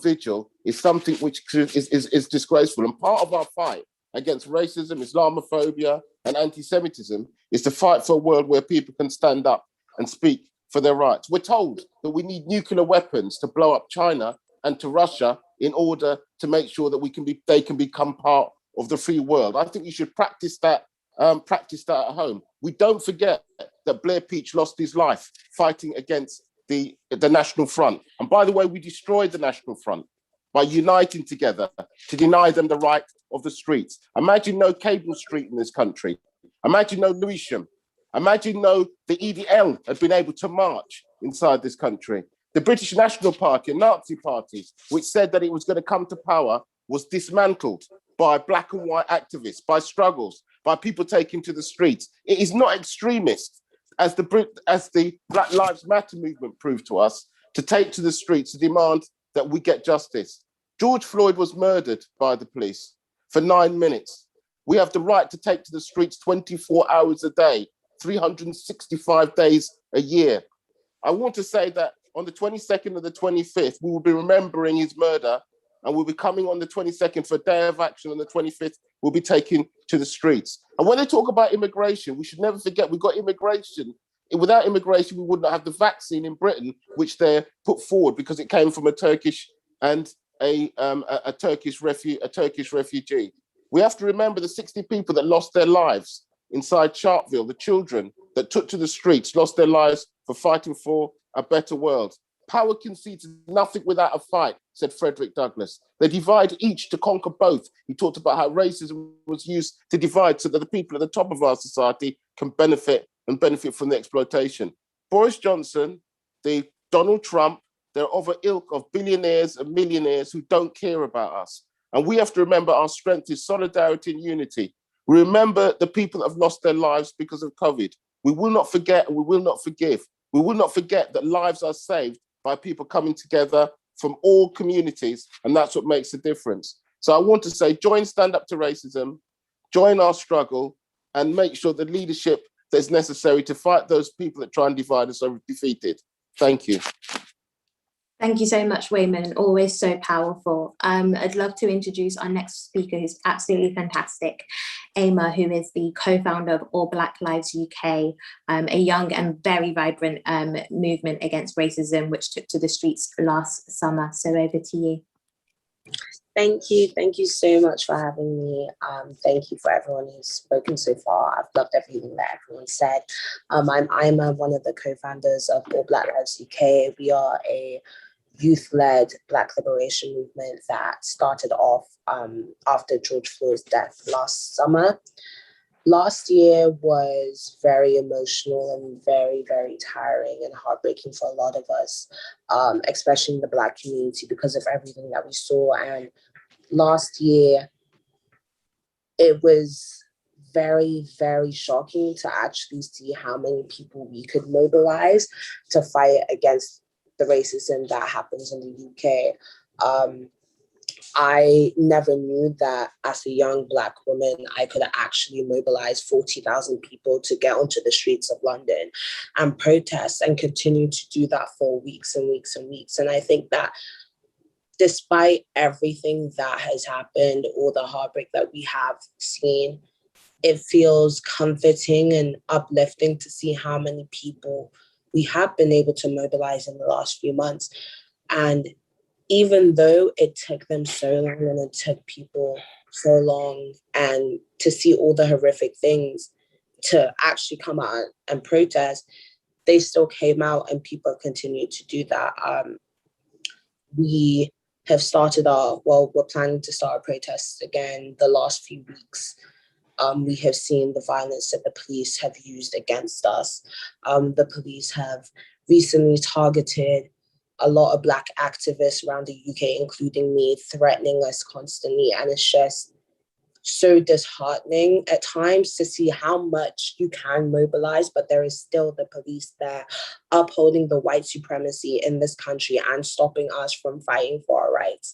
vigil is something which is disgraceful. And part of our fight against racism, Islamophobia, and anti-Semitism is to fight for a world where people can stand up and speak for their rights. We're told that we need nuclear weapons to blow up China and to Russia in order to make sure that they can become part of the free world. I think you should practice that at home. We don't forget that Blair Peach lost his life fighting against the National Front. And by the way, we destroyed the National Front by uniting together to deny them the right of the streets. Imagine no Cable Street in this country. Imagine no Lewisham. Imagine the EDL had been able to march inside this country. The British National Party, a Nazi party, which said that it was going to come to power was dismantled by black and white activists, by struggles, by people taking to the streets. It is not extremist, as the Black Lives Matter movement proved to us, to take to the streets to demand that we get justice. George Floyd was murdered by the police for 9 minutes. We have the right to take to the streets 24 hours a day, 365 days a year. I want to say that on the 22nd and the 25th, we will be remembering his murder, and we'll be coming on the 22nd for a day of action. On the 25th, we'll be taken to the streets. And when they talk about immigration, we should never forget we've got immigration. Without immigration, we would not have the vaccine in Britain, which they put forward because it came from a Turkish and a Turkish refugee. We have to remember the 60 people that lost their lives inside Chartville, the children that took to the streets, lost their lives for fighting for a better world. Power concedes nothing without a fight, said Frederick Douglass. They divide each to conquer both. He talked about how racism was used to divide so that the people at the top of our society can benefit from the exploitation. Boris Johnson, the Donald Trump, they're of an ilk of billionaires and millionaires who don't care about us. And we have to remember our strength is solidarity and unity. We remember the people that have lost their lives because of COVID. We will not forget and we will not forgive. We will not forget that lives are saved by people coming together from all communities, and that's what makes a difference. So I want to say, join Stand Up to Racism, join our struggle, and make sure the leadership that's necessary to fight those people that try and divide us are defeated. Thank you. Thank you so much, Wayman. Always so powerful. I'd love to introduce our next speaker, who's absolutely fantastic, Emma, who is the co-founder of All Black Lives UK, a young and very vibrant movement against racism, which took to the streets last summer. So over to you. Thank you so much for having me. Thank you for everyone who's spoken so far. I've loved everything that everyone said. I'm Emma, one of the co-founders of All Black Lives UK. We are a youth-led Black liberation movement that started off after George Floyd's death last summer. Last year was very emotional and very, very tiring and heartbreaking for a lot of us, especially in the Black community, because of everything that we saw. And last year, it was very, very shocking to actually see how many people we could mobilize to fight against the racism that happens in the UK. I never knew that as a young Black woman, I could actually mobilize 40,000 people to get onto the streets of London and protest, and continue to do that for weeks and weeks and weeks. And I think that despite everything that has happened, all the heartbreak that we have seen, it feels comforting and uplifting to see how many people we have been able to mobilize in the last few months. And even though it took them so long and it took people so long, and to see all the horrific things to actually come out and protest, they still came out and people continued to do that. We have started we're planning to start protests again the last few weeks. We have seen the violence that the police have used against us. The police have recently targeted a lot of Black activists around the UK, including me, threatening us constantly. And it's just so disheartening at times to see how much you can mobilize, but there is still the police there upholding the white supremacy in this country and stopping us from fighting for our rights.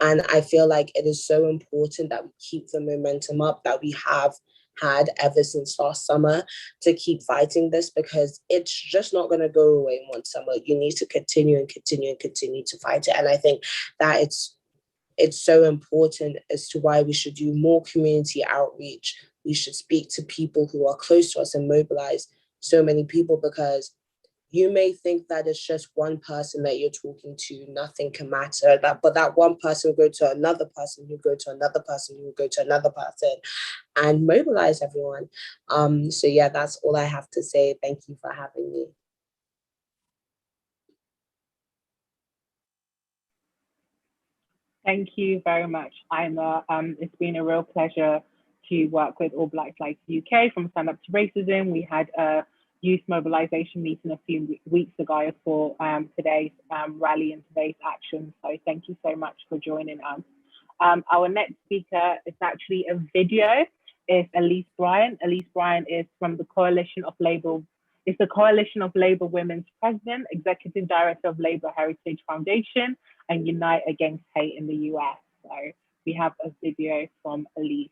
And I feel like it is so important that we keep the momentum up that we have had ever since last summer to keep fighting this, because it's just not going to go away in one summer. You need to continue and continue and continue to fight it. And I think that it's so important as to why we should do more community outreach. We should speak to people who are close to us and mobilize so many people, because you may think that it's just one person that you're talking to, nothing can matter, but that one person will go to another person, who go to another person, who will go to another person, and mobilize everyone. So yeah, that's all I have to say. Thank you for having me. Thank you very much, Emma. It's been a real pleasure to work with All Black Lives UK from Stand Up to Racism. We had a youth mobilization meeting a few weeks ago for today's rally and today's action. So thank you so much for joining us. Our next speaker is actually a video. It's Elise Bryant. Elise Bryant is from the Coalition of Labour. It's the Coalition of Labour Women's President, Executive Director of Labour Heritage Foundation, and Unite Against Hate in the US. So we have a video from Elise.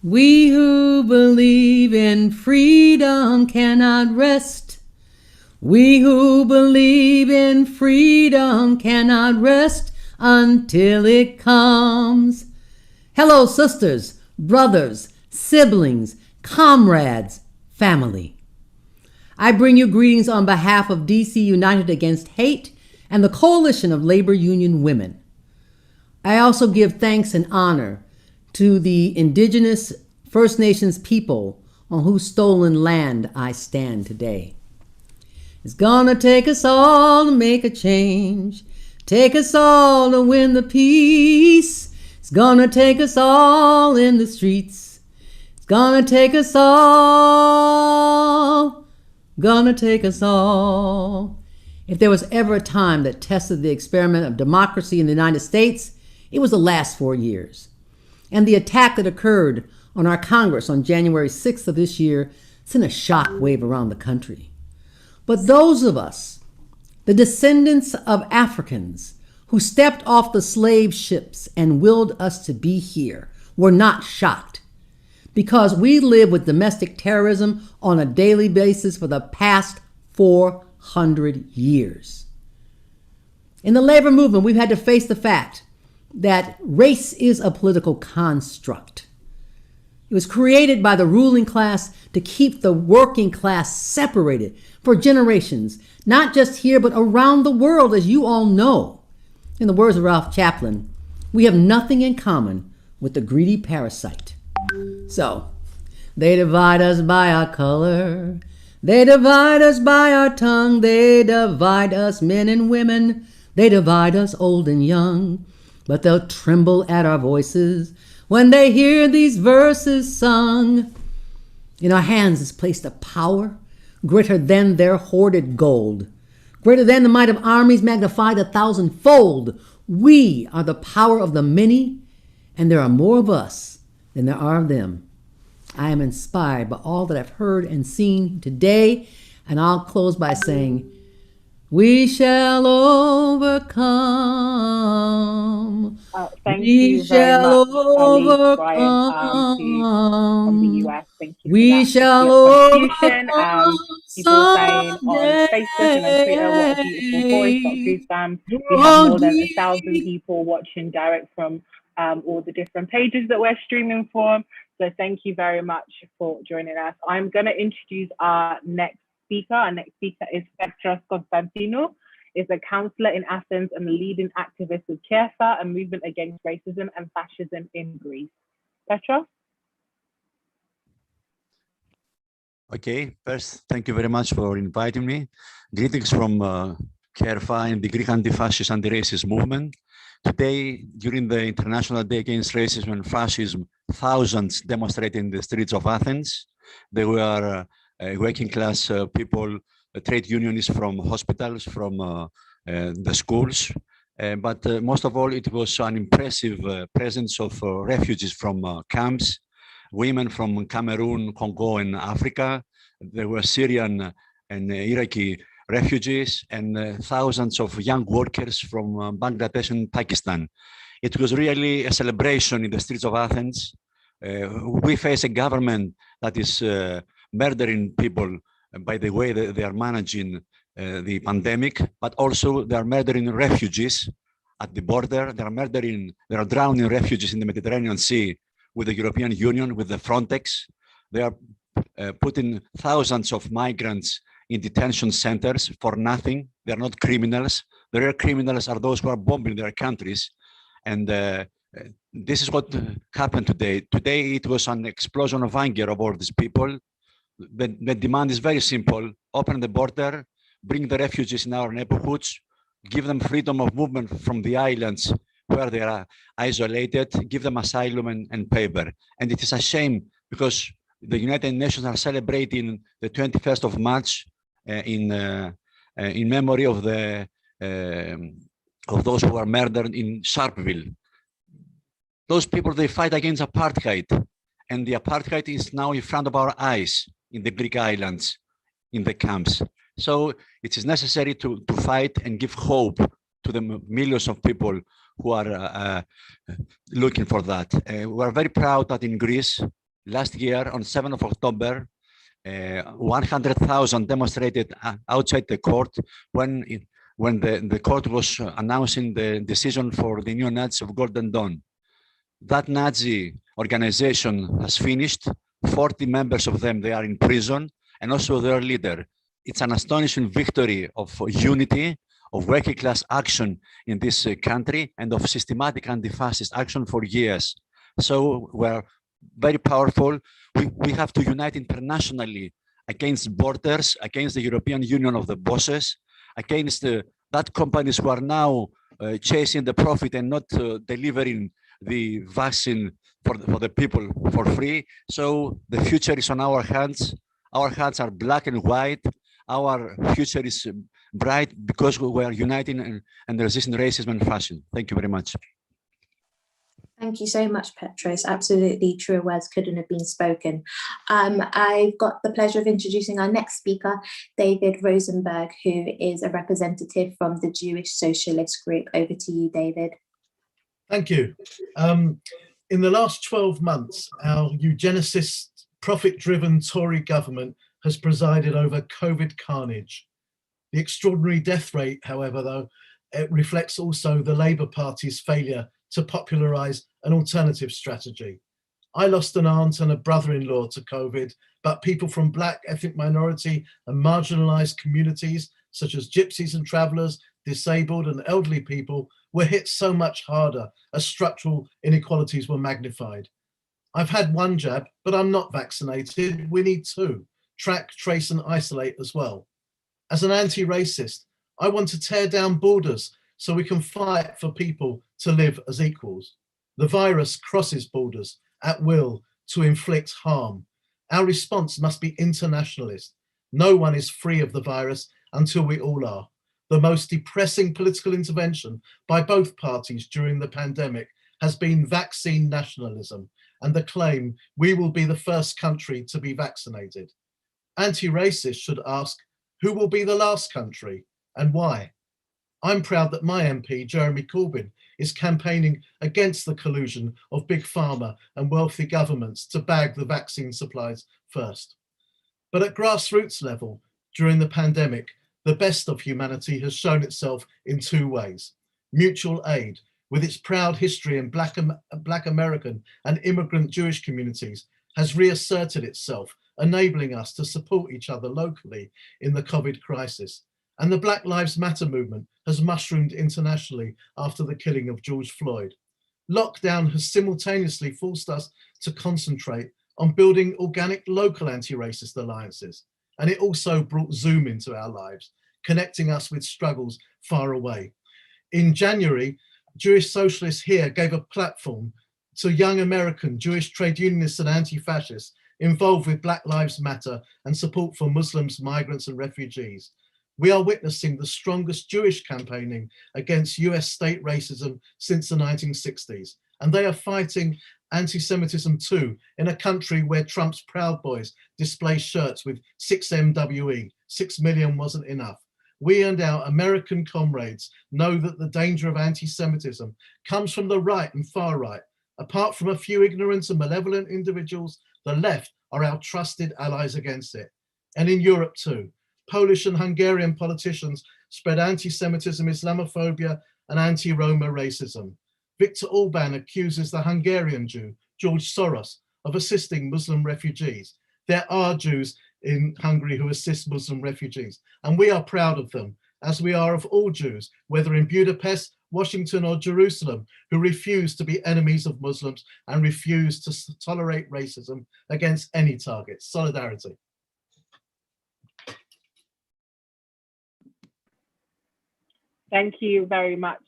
We who believe in freedom cannot rest. We who believe in freedom cannot rest until it comes. Hello, sisters, brothers, siblings, comrades, family. I bring you greetings on behalf of DC United Against Hate and the Coalition of Labor Union Women. I also give thanks and honor to the Indigenous First Nations people on whose stolen land I stand today. It's gonna take us all to make a change, take us all to win the peace. It's gonna take us all in the streets. It's gonna take us all, gonna take us all. If there was ever a time that tested the experiment of democracy in the United States, it was the last 4 years. And the attack that occurred on our Congress on January 6th of this year sent a shock wave around the country. But those of us, the descendants of Africans who stepped off the slave ships and willed us to be here, were not shocked, because we live with domestic terrorism on a daily basis for the past 400 years. In the labor movement, we've had to face the fact that race is a political construct. It was created by the ruling class to keep the working class separated for generations, not just here, but around the world, as you all know. In the words of Ralph Chaplin, we have nothing in common with the greedy parasite. So, they divide us by our color, they divide us by our tongue, they divide us men and women, they divide us old and young, but they'll tremble at our voices when they hear these verses sung. In our hands is placed a power greater than their hoarded gold, greater than the might of armies magnified 1,000-fold. We are the power of the many, and there are more of us than there are of them. I am inspired by all that I've heard and seen today, and I'll close by saying, we shall overcome. Thank We you very shall much, Elise Bryant, from the US. Thank you. We shall contribution. People saying on Facebook and on Twitter, what a beautiful voice, what goosebumps. We have more than 1,000 people watching direct from all the different pages that we're streaming from. So thank you very much for joining us. I'm going to introduce our next speaker. Our next speaker is Petros Constantinou. Is a counselor in Athens and a leading activist with KEERFA, a movement against racism and fascism in Greece. Petros? Okay, first, thank you very much for inviting me. Greetings from KEERFA and the Greek anti-fascist, anti-racist movement. Today, during the International Day Against Racism and Fascism, thousands demonstrated in the streets of Athens. They were working class people, trade unionists from hospitals, from the schools. But most of all, it was an impressive presence of refugees from camps, women from Cameroon, Congo, and Africa. There were Syrian and Iraqi refugees, and thousands of young workers from Bangladesh and Pakistan. It was really a celebration in the streets of Athens. We face a government that is murdering people by the way that they are managing the pandemic, but also they are murdering refugees at the border. They are drowning refugees in the Mediterranean Sea with the European Union, with the Frontex. They are putting thousands of migrants in detention centers for nothing. They are not criminals. The real criminals are those who are bombing their countries. And this is what happened today. Today, it was an explosion of anger of all these people. The demand is very simple. Open the border, bring the refugees in our neighborhoods, give them freedom of movement from the islands where they are isolated, give them asylum and paper. And it is a shame because the United Nations are celebrating the 21st of March in memory of the of those who were murdered in Sharpeville. Those people, they fight against apartheid, and the apartheid is now in front of our eyes in the Greek islands, in the camps. So it is necessary to fight and give hope to the millions of people who are looking for that. We are very proud that in Greece, last year on 7th of October, 100,000 demonstrated outside the court when the court was announcing the decision for the new Nazis of Golden Dawn. That Nazi organization has finished. 40 members of them, they are in prison, and also their leader. It's an astonishing victory of unity, of working class action in this country, and of systematic anti-fascist action for years. So we're very powerful. We have to unite internationally against borders, against the European Union of the bosses, against that companies who are now chasing the profit and not delivering the vaccine for the people for free. So the future is on our hands. Our hands are black and white. Our future is bright because we are uniting and resisting racism and fascism. Thank you very much. Thank you so much, Petros. Absolutely true words couldn't have been spoken. I've got the pleasure of introducing our next speaker, David Rosenberg, who is a representative from the Jewish Socialist Group. Over to you, David. Thank you. In the last 12 months, our eugenicist, profit-driven Tory government has presided over COVID carnage. The extraordinary death rate, however, though, it reflects also the Labour Party's failure to popularise an alternative strategy. I lost an aunt and a brother-in-law to COVID, but people from Black, ethnic minority and marginalised communities, such as gypsies and travellers, disabled and elderly people, were hit so much harder as structural inequalities were magnified. I've had one jab, but I'm not vaccinated. We need two: track, trace and isolate as well. As an anti-racist, I want to tear down borders so we can fight for people to live as equals. The virus crosses borders at will to inflict harm. Our response must be internationalist. No one is free of the virus until we all are. The most depressing political intervention by both parties during the pandemic has been vaccine nationalism and the claim we will be the first country to be vaccinated. Anti-racists should ask, who will be the last country and why? I'm proud that my MP, Jeremy Corbyn, is campaigning against the collusion of big pharma and wealthy governments to bag the vaccine supplies first. But at grassroots level, during the pandemic, the best of humanity has shown itself in two ways. Mutual aid, with its proud history in Black American and immigrant Jewish communities, has reasserted itself, enabling us to support each other locally in the COVID crisis. And the Black Lives Matter movement has mushroomed internationally after the killing of George Floyd. Lockdown has simultaneously forced us to concentrate on building organic local anti-racist alliances. And it also brought Zoom into our lives, connecting us with struggles far away. In January, Jewish socialists here gave a platform to young American Jewish trade unionists and anti-fascists involved with Black Lives Matter and support for Muslims, migrants and refugees. We are witnessing the strongest Jewish campaigning against US state racism since the 1960s. And they are fighting anti-Semitism too, in a country where Trump's Proud Boys display shirts with 6MWE, 6 million wasn't enough. We and our American comrades know that the danger of anti-Semitism comes from the right and far right. Apart from a few ignorant and malevolent individuals, the left are our trusted allies against it. And in Europe too, Polish and Hungarian politicians spread anti-Semitism, Islamophobia and anti-Roma racism. Viktor Orban accuses the Hungarian Jew, George Soros, of assisting Muslim refugees. There are Jews in Hungary who assist Muslim refugees, and we are proud of them, as we are of all Jews, whether in Budapest, Washington or Jerusalem, who refuse to be enemies of Muslims and refuse to tolerate racism against any target. Solidarity. Thank you very much,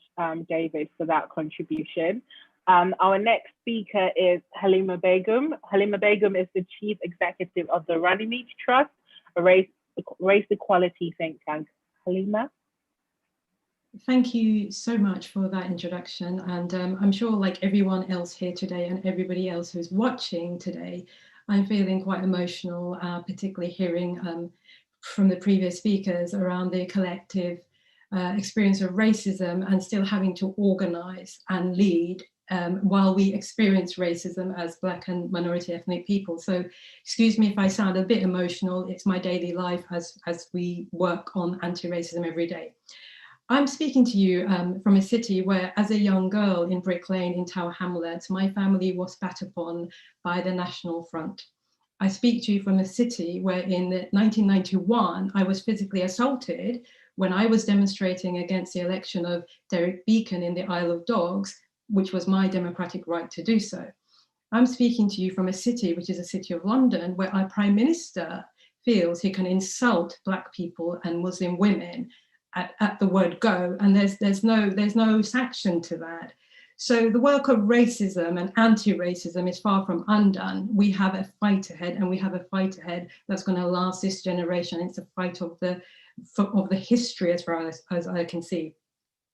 David, for that contribution. Our next speaker is Halima Begum. Halima Begum is the Chief Executive of the Runnymede Trust, a race equality think tank. Halima? Thank you so much for that introduction. And I'm sure, like everyone else here today and everybody else who's watching today, I'm feeling quite emotional, particularly hearing from the previous speakers around the collective experience of racism and still having to organize and lead while we experience racism as Black and minority ethnic people. So excuse me if I sound a bit emotional, it's my daily life as we work on anti-racism every day. I'm speaking to you from a city where, as a young girl in Brick Lane in Tower Hamlets, my family was spat upon by the National Front. I speak to you from a city where in 1991, I was physically assaulted when I was demonstrating against the election of Derek Beacon in the Isle of Dogs, which was my democratic right to do so. I'm speaking to you from a city, which is a city of London, where our Prime Minister feels he can insult Black people and Muslim women at the word go, and there's no sanction to that. So the work of racism and anti-racism is far from undone. We have a fight ahead, and we have a fight ahead that's going to last this generation. It's a fight of the history as far as I can see.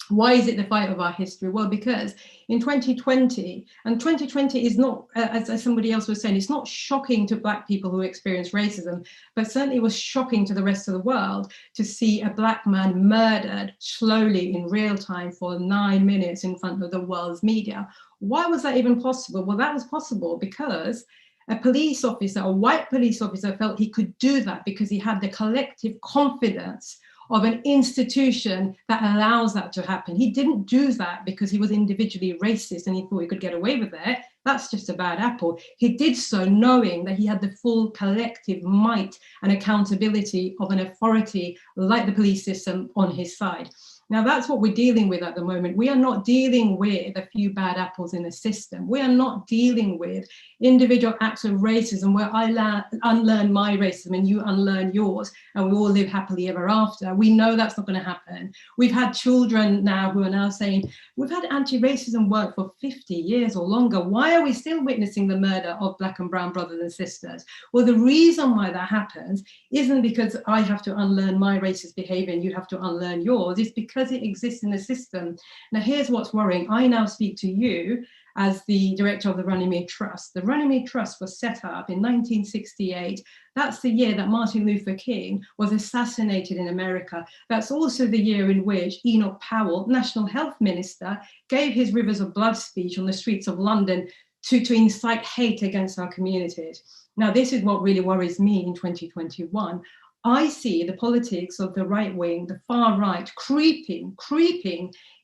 Why is it the fight of our history? Well, because in 2020, and 2020 is not, as somebody else was saying, it's not shocking to Black people who experience racism, but certainly it was shocking to the rest of the world to see a Black man murdered slowly in real time for 9 minutes in front of the world's media. Why was that even possible? Well, that was possible because a police officer, a white police officer, felt he could do that because he had the collective confidence of an institution that allows that to happen. He didn't do that because he was individually racist and he thought he could get away with it. That's just a bad apple. He did so knowing that he had the full collective might and accountability of an authority like the police system on his side. Now, that's what we're dealing with at the moment. We are not dealing with a few bad apples in the system. We are not dealing with individual acts of racism where I unlearn my racism and you unlearn yours and we all live happily ever after. We know that's not going to happen. We've had children now who are now saying, we've had anti-racism work for 50 years or longer. Why are we still witnessing the murder of Black and brown brothers and sisters? Well, the reason why that happens isn't because I have to unlearn my racist behavior and you have to unlearn yours. It's because it exists in the system. Now, here's what's worrying. I now speak to you as the director of the Runnymede Trust. The Runnymede Trust was set up in 1968. That's the year that Martin Luther King was assassinated in America. That's also the year in which Enoch Powell, National Health Minister, gave his Rivers of Blood speech on the streets of London to incite hate against our communities. Now, this is what really worries me in 2021. I see the politics of the right wing, the far right, creeping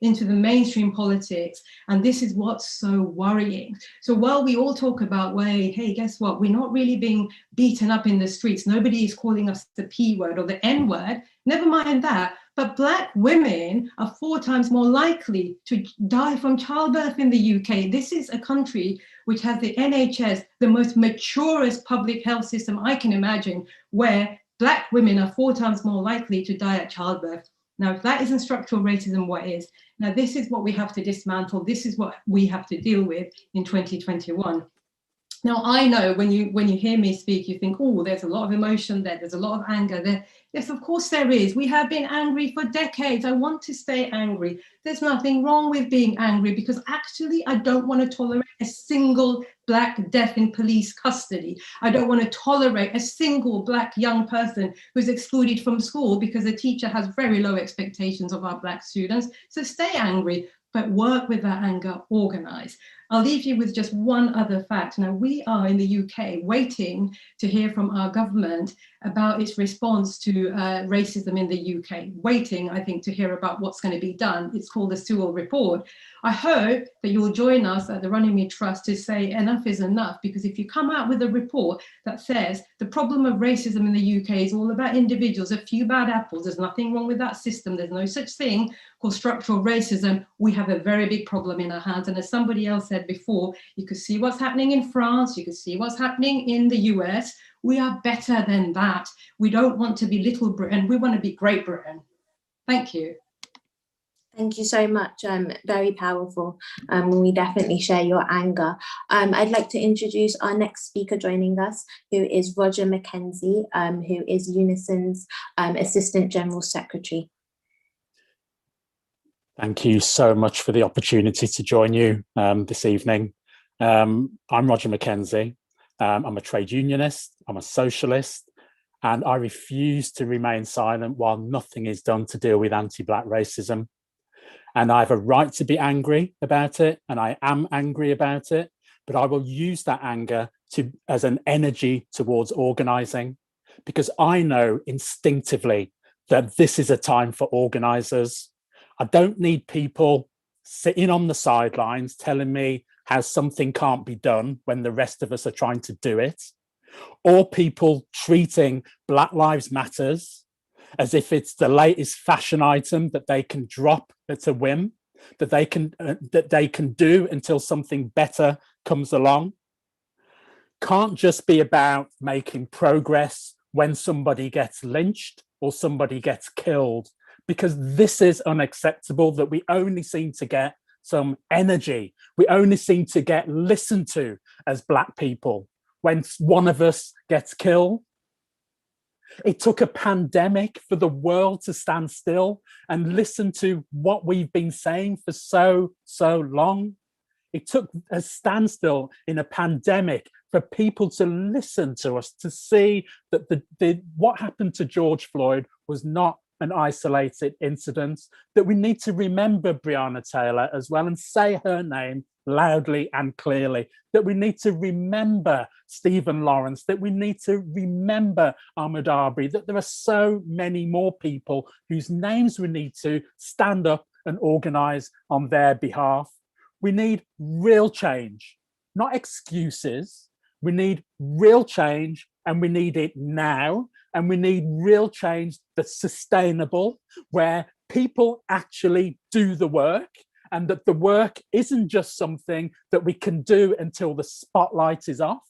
into the mainstream politics. And this is what's so worrying. So while we all talk about, well, hey, guess what? We're not really being beaten up in the streets. Nobody is calling us the P word or the N word. Never mind that. But Black women are 4 times more likely to die from childbirth in the UK. This is a country which has the NHS, the most maturest public health system I can imagine, where Black women are 4 times more likely to die at childbirth. Now, if that isn't structural racism, what is? Now, this is what we have to dismantle. This is what we have to deal with in 2021. Now, I know when you hear me speak, you think, oh, there's a lot of emotion there, there's a lot of anger there. Yes, of course there is. We have been angry for decades. I want to stay angry. There's nothing wrong with being angry because actually I don't want to tolerate a single Black death in police custody. I don't want to tolerate a single Black young person who's excluded from school because the teacher has very low expectations of our Black students. So stay angry, but work with that anger, organize. I'll leave you with just one other fact. Now, we are in the UK waiting to hear from our government about its response to racism in the UK, waiting, I think, to hear about what's going to be done. It's called the Sewell Report. I hope that you'll join us at the Runnymede Trust to say enough is enough, because if you come out with a report that says the problem of racism in the UK is all about individuals, a few bad apples, there's nothing wrong with that system, there's no such thing called structural racism, we have a very big problem in our hands. And as somebody else said before, you could see what's happening in France, you could see what's happening in the US. We are better than that. We don't want to be Little Britain, we want to be Great Britain. Thank you. Thank you so much. Very powerful. We definitely share your anger. I'd like to introduce our next speaker joining us, who is Roger Mckenzie, who is UNISON's Assistant General Secretary. Thank you so much for the opportunity to join you this evening. I'm Roger Mckenzie. I'm a trade unionist, I'm a socialist, and I refuse to remain silent while nothing is done to deal with anti-Black racism. And I have a right to be angry about it, and I am angry about it, but I will use that anger as an energy towards organising, because I know instinctively that this is a time for organisers. I don't need people sitting on the sidelines telling me how something can't be done when the rest of us are trying to do it, or people treating Black Lives Matters as if it's the latest fashion item that they can drop at a whim, that they can do until something better comes along. Can't just be about making progress when somebody gets lynched or somebody gets killed, because this is unacceptable, that we only seem to get some energy, we only seem to get listened to as Black people when one of us gets killed. It took a pandemic for the world to stand still and listen to what we've been saying for so long. It took a standstill in a pandemic for people to listen to us, to see that what happened to George Floyd was not an isolated incident, that we need to remember Breonna Taylor as well and say her name loudly and clearly, that we need to remember Stephen Lawrence, that we need to remember Ahmaud Arbery, that there are so many more people whose names we need to stand up and organise on their behalf. We need real change, not excuses. We need real change, and we need it now. And we need real change that's sustainable, where people actually do the work, and that the work isn't just something that we can do until the spotlight is off,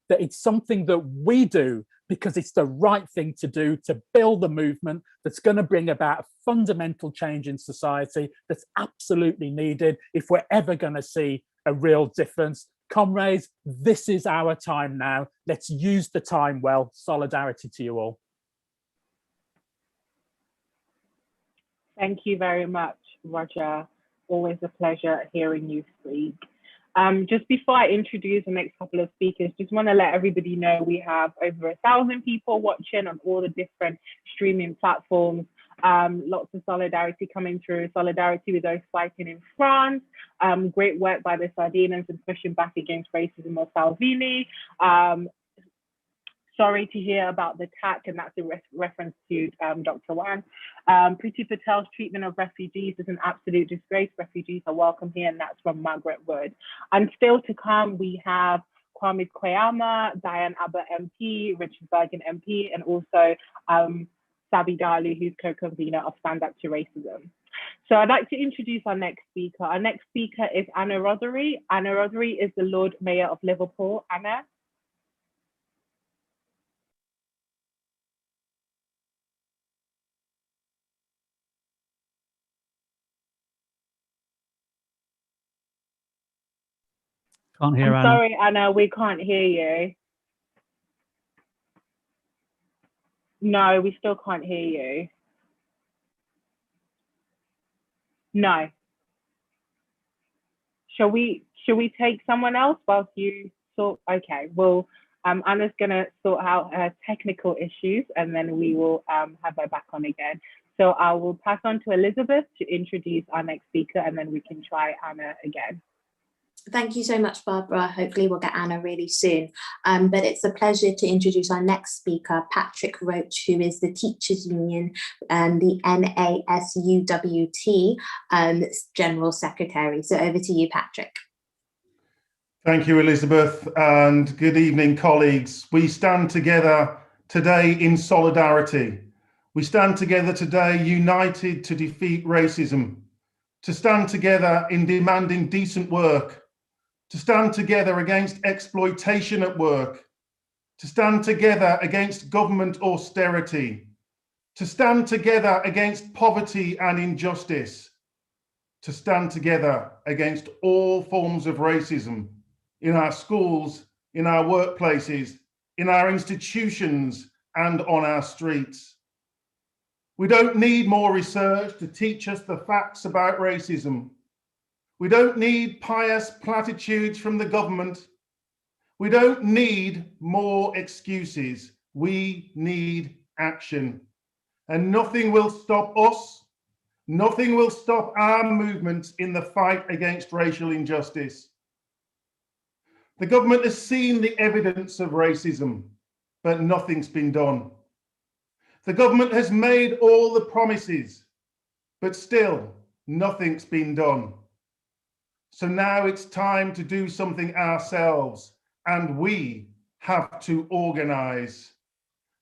that it's something that we do because it's the right thing to do to build a movement that's going to bring about a fundamental change in society that's absolutely needed if we're ever going to see a real difference. Comrades, this is our time now. Let's use the time well. Solidarity to you all. Thank you very much, Roger. Always a pleasure hearing you speak. Just before I introduce the next couple of speakers, just want to let everybody know we have over 1,000 people watching on all the different streaming platforms. Lots of solidarity coming through, solidarity with those fighting in France, great work by the Sardines in pushing back against racism or Salvini. Sorry to hear about the attack, and that's in reference to Dr. Wan. Priti Patel's treatment of refugees is an absolute disgrace. Refugees are welcome here, and that's from Margaret Wood. And still to come, we have Kwame's Kwei-Armah, Diane Abbott MP, Richard Burgon MP, and also Sabi Dalu, who's co-convener of Stand Up to Racism. So I'd like to introduce our next speaker. Our next speaker is Anna Rothery. Anna Rothery is the Lord Mayor of Liverpool. Anna. Can't hear I'm Anna. sorry, Anna, we can't hear you. No, we still can't hear you. No. Shall we take someone else whilst you sort? Okay, well, Anna's gonna sort out her technical issues, and then we will have her back on again. So I will pass on to Elizabeth to introduce our next speaker, and then we can try Anna again. Thank you so much, Barbara. Hopefully we'll get Anna really soon. But it's a pleasure to introduce our next speaker, Patrick Roach, who is the Teachers Union and the NASUWT General Secretary. So over to you, Patrick. Thank you, Elizabeth, and good evening, colleagues. We stand together today in solidarity. We stand together today united to defeat racism, to stand together in demanding decent work, to stand together against exploitation at work, to stand together against government austerity, to stand together against poverty and injustice, to stand together against all forms of racism in our schools, in our workplaces, in our institutions, and on our streets. We don't need more research to teach us the facts about racism. We don't need pious platitudes from the government. We don't need more excuses. We need action. And nothing will stop us. Nothing will stop our movements in the fight against racial injustice. The government has seen the evidence of racism, but nothing's been done. The government has made all the promises, but still nothing's been done. So now it's time to do something ourselves, and we have to organise.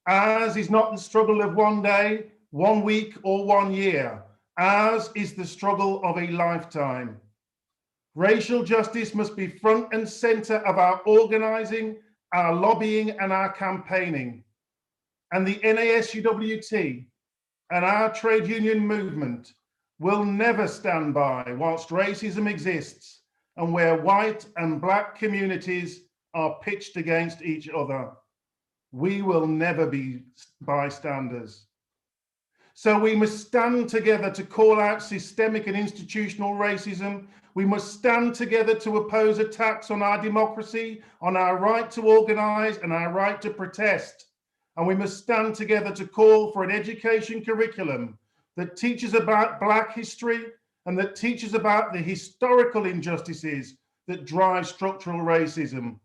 Ours is not the struggle of one day, 1 week, or 1 year. Ours is the struggle of a lifetime. Racial justice must be front and centre of our organising, our lobbying, and our campaigning. And the NASUWT and our trade union movement will never stand by whilst racism exists and where white and black communities are pitched against each other. We will never be bystanders. So we must stand together to call out systemic and institutional racism. We must stand together to oppose attacks on our democracy, on our right to organise and our right to protest. And we must stand together to call for an education curriculum that teaches about Black history and that teaches about the historical injustices that drive structural racism.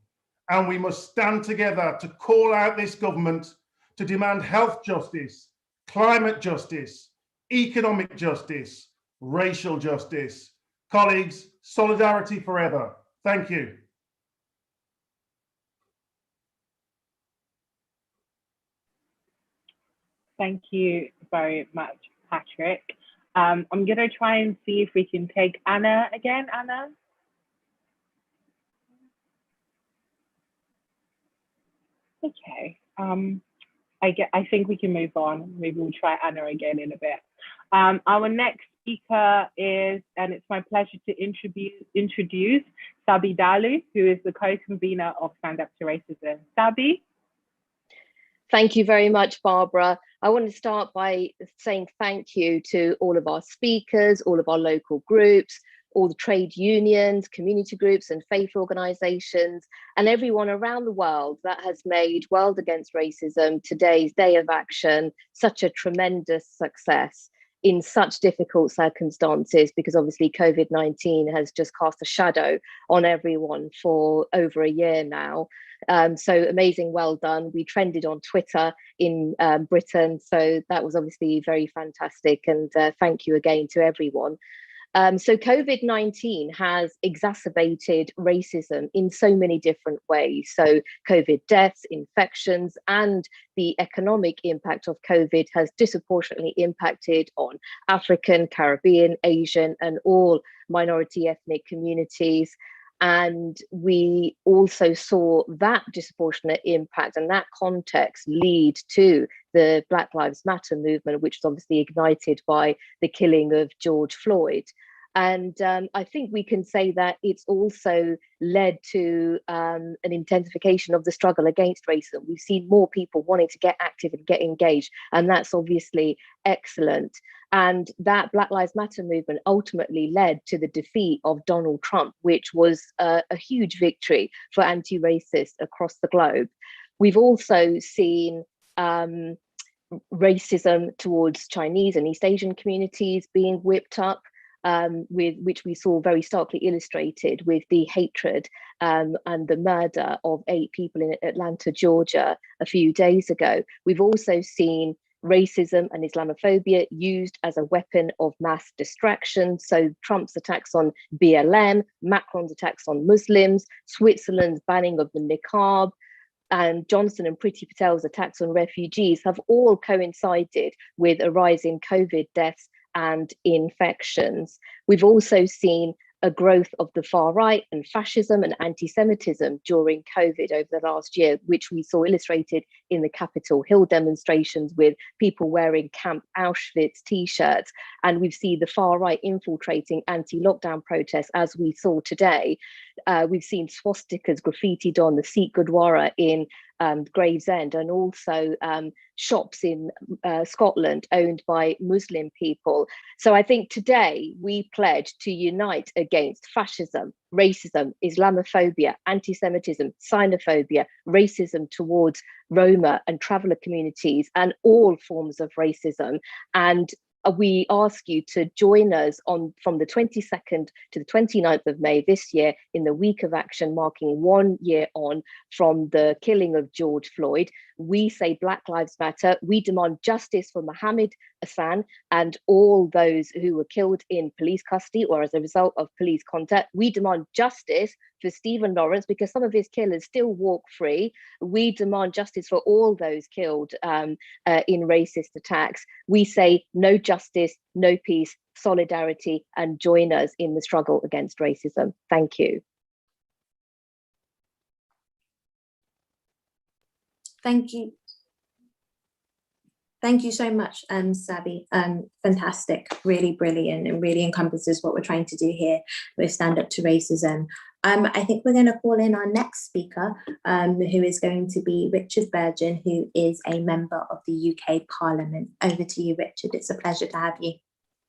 And we must stand together to call out this government to demand health justice, climate justice, economic justice, racial justice. Colleagues, solidarity forever. Thank you. Thank you very much, Patrick. I'm going to try and see if we can take Anna again. Anna? Okay. I think we can move on. Maybe we'll try Anna again in a bit. Our next speaker is, and it's my pleasure to introduce Sabi Dalu, who is the co-convener of Stand Up to Racism. Sabi? Thank you very much, Barbara. I want to start by saying thank you to all of our speakers, all of our local groups, all the trade unions, community groups and faith organisations, and everyone around the world that has made World Against Racism, today's day of action, such a tremendous success in such difficult circumstances, because obviously COVID-19 has just cast a shadow on everyone for over a year now. So amazing, well done. We trended on Twitter in Britain, so that was obviously very fantastic, and thank you again to everyone. So COVID-19 has exacerbated racism in so many different ways. So COVID deaths, infections, and the economic impact of COVID has disproportionately impacted on African, Caribbean, Asian, and all minority ethnic communities. And we also saw that disproportionate impact and that context lead to the Black Lives Matter movement, which was obviously ignited by the killing of George Floyd. And I think we can say that it's also led to an intensification of the struggle against racism. We've seen more people wanting to get active and get engaged, and that's obviously excellent. And that Black Lives Matter movement ultimately led to the defeat of Donald Trump, which was a huge victory for anti-racists across the globe. We've also seen racism towards Chinese and East Asian communities being whipped up, with which we saw very starkly illustrated with the hatred and the murder of 8 people in Atlanta, Georgia, a few days ago. We've also seen racism and Islamophobia used as a weapon of mass distraction. So Trump's attacks on BLM, Macron's attacks on Muslims, Switzerland's banning of the niqab, and Johnson and Priti Patel's attacks on refugees have all coincided with a rise in COVID deaths and infections. We've also seen a growth of the far right and fascism and anti-Semitism during COVID over the last year, which we saw illustrated in the Capitol Hill demonstrations with people wearing Camp Auschwitz t-shirts. And we've seen the far right infiltrating anti-lockdown protests, as we saw today. We've seen swastikas graffitied on the Sikh Gurdwara in Gravesend, and also shops in Scotland owned by Muslim people. So I think today we pledge to unite against fascism, racism, Islamophobia, anti-Semitism, xenophobia, racism towards Roma and traveller communities, and all forms of racism. And we ask you to join us from the 22nd to the 29th of May this year in the Week of Action, marking 1 year on from the killing of George Floyd. We say Black Lives Matter. We demand justice for Mohammed Hassan and all those who were killed in police custody or as a result of police contact. We demand justice for Stephen Lawrence because some of his killers still walk free. We demand justice for all those killed in racist attacks. We say no justice, no peace, solidarity, and join us in the struggle against racism. Thank you. Thank you. Thank you so much, Sabi. Fantastic, really brilliant, and really encompasses what we're trying to do here with Stand Up to Racism. I think we're going to call in our next speaker, who is going to be Richard Burgon, who is a member of the UK Parliament. Over to you, Richard. It's a pleasure to have you.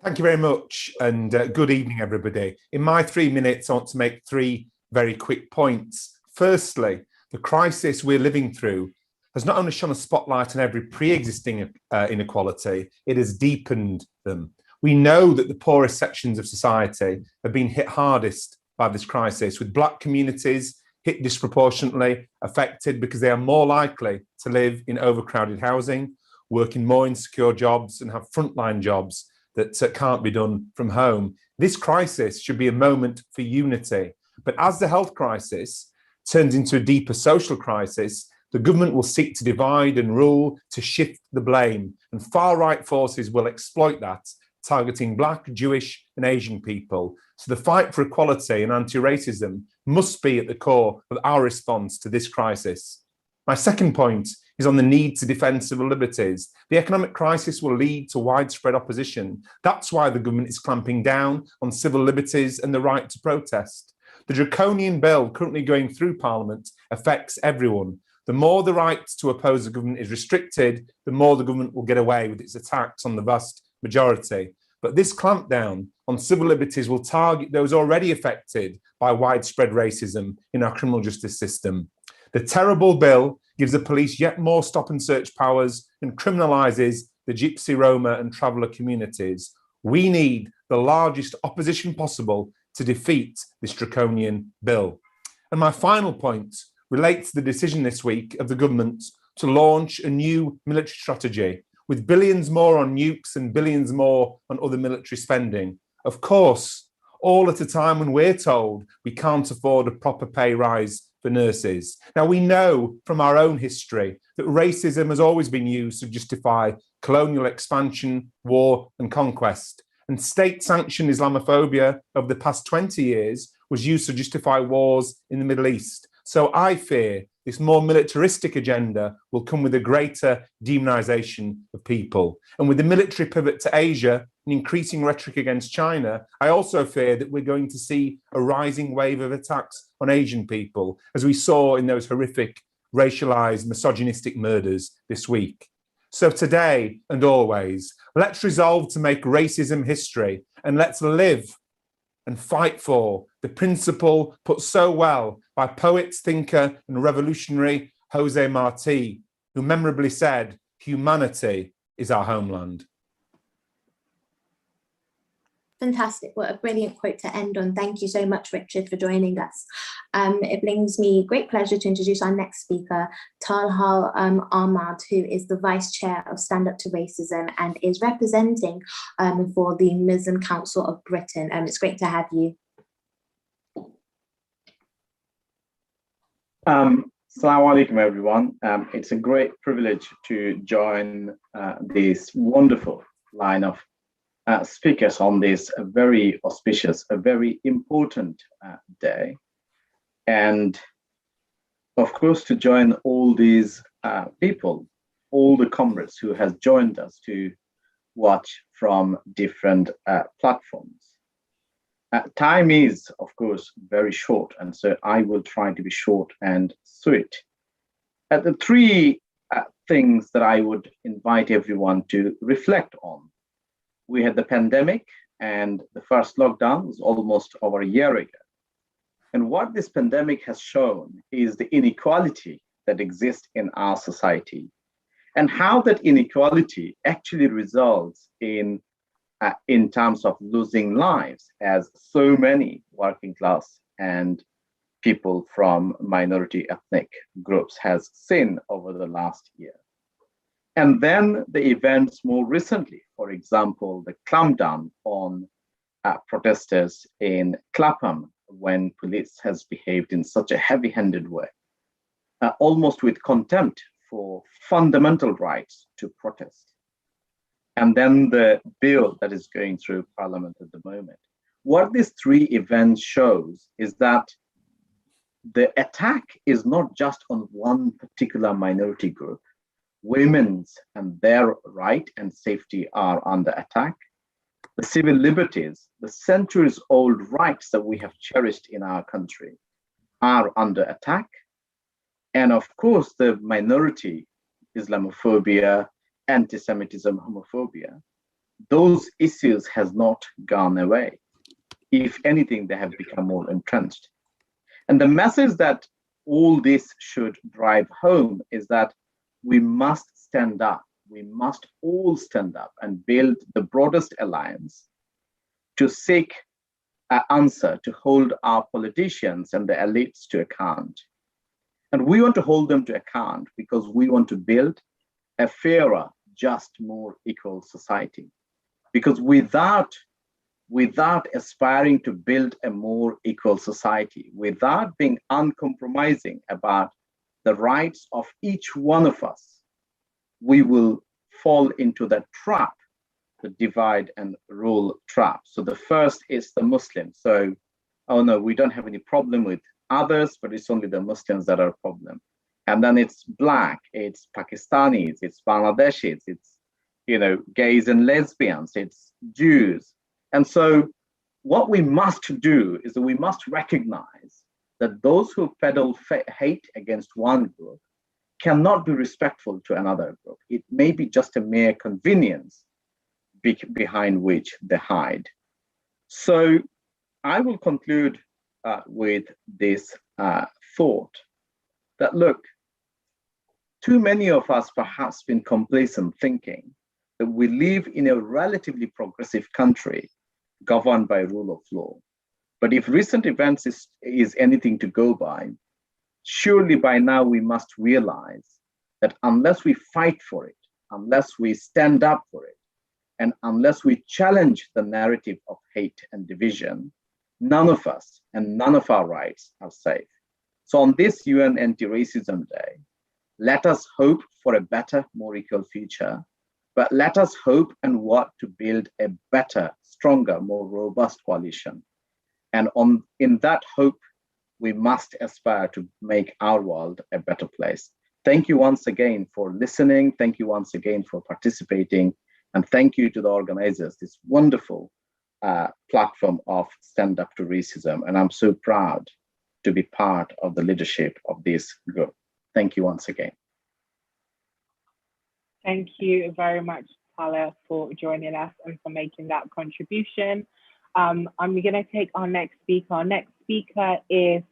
Thank you very much, and good evening, everybody. In my 3 minutes, I want to make 3 very quick points. Firstly, the crisis we're living through has not only shone a spotlight on every pre-existing inequality, it has deepened them. We know that the poorest sections of society have been hit hardest by this crisis, with Black communities hit disproportionately affected because they are more likely to live in overcrowded housing, work in more insecure jobs, and have frontline jobs that can't be done from home. This crisis should be a moment for unity. But as the health crisis turns into a deeper social crisis, the government will seek to divide and rule, to shift the blame, and far-right forces will exploit that, targeting Black, Jewish, and Asian people. So the fight for equality and anti-racism must be at the core of our response to this crisis. My second point is on the need to defend civil liberties. The economic crisis will lead to widespread opposition. That's why the government is clamping down on civil liberties and the right to protest. The draconian bill currently going through Parliament affects everyone. The more the right to oppose the government is restricted, the more the government will get away with its attacks on the vast majority. But this clampdown on civil liberties will target those already affected by widespread racism in our criminal justice system. The terrible bill gives the police yet more stop and search powers and criminalises the Gypsy, Roma and traveller communities. We need the largest opposition possible to defeat this draconian bill. And my final point relates to the decision this week of the government to launch a new military strategy with billions more on nukes and billions more on other military spending. Of course, all at a time when we're told we can't afford a proper pay rise for nurses. Now, we know from our own history that racism has always been used to justify colonial expansion, war and conquest. And state-sanctioned Islamophobia over the past 20 years was used to justify wars in the Middle East. So I fear this more militaristic agenda will come with a greater demonization of people. And with the military pivot to Asia and increasing rhetoric against China, I also fear that we're going to see a rising wave of attacks on Asian people, as we saw in those horrific racialized, misogynistic murders this week. So today and always, let's resolve to make racism history, and let's live and fight for the principle put so well by poet, thinker, and revolutionary Jose Marti, who memorably said, "Humanity is our homeland." Fantastic. What a brilliant quote to end on. Thank you so much, Richard, for joining us. It brings me great pleasure to introduce our next speaker, Talha Ahmad, who is the Vice Chair of Stand Up to Racism and is representing for the Muslim Council of Britain. It's great to have you. Assalamu alaikum, everyone. It's a great privilege to join this wonderful line of speakers on this very auspicious, a very important day. And of course, to join all these people, all the comrades who has joined us to watch from different platforms. Time is, of course, very short, and so I will try to be short and sweet. The three things that I would invite everyone to reflect on. We had the pandemic, and the first lockdown was almost over a year ago. And what this pandemic has shown is the inequality that exists in our society, and how that inequality actually results in terms of losing lives, as so many working class and people from minority ethnic groups has seen over the last year. And then the events more recently, for example, the clampdown on protesters in Clapham, when police has behaved in such a heavy-handed way, almost with contempt for fundamental rights to protest. And then the bill that is going through Parliament at the moment. What these three events shows is that the attack is not just on one particular minority group. Women's and their right and safety are under attack. The civil liberties, the centuries-old rights that we have cherished in our country are under attack. And of course, the minority, Islamophobia, anti-Semitism, homophobia, those issues has not gone away. If anything, they have become more entrenched. And the message that all this should drive home is that we must stand up. We must all stand up and build the broadest alliance to seek an answer, to hold our politicians and the elites to account. And we want to hold them to account because we want to build a fairer, just, more equal society. Because without aspiring to build a more equal society, without being uncompromising about the rights of each one of us, we will fall into that trap, the divide and rule trap. So the first is the Muslims. So, oh no, we don't have any problem with others, but it's only the Muslims that are a problem. And then it's Black, it's Pakistanis, it's Bangladeshis, it's, gays and lesbians, it's Jews. And so what we must do is that we must recognize that those who peddle hate against one group cannot be respectful to another group. It may be just a mere convenience behind which they hide. So I will conclude with this thought that, look, too many of us perhaps been complacent thinking that we live in a relatively progressive country governed by rule of law. But if recent events is anything to go by, surely by now we must realize that unless we fight for it, unless we stand up for it, and unless we challenge the narrative of hate and division, none of us and none of our rights are safe. So on this UN Anti-Racism Day, let us hope for a better, more equal future, but let us hope and work to build a better, stronger, more robust coalition. And in that hope, we must aspire to make our world a better place. Thank you once again for listening. Thank you once again for participating. And thank you to the organizers, this wonderful platform of Stand Up to Racism. And I'm so proud to be part of the leadership of this group. Thank you once again. Thank you very much, Tala, for joining us and for making that contribution. I'm going to take our next speaker. Our next speaker is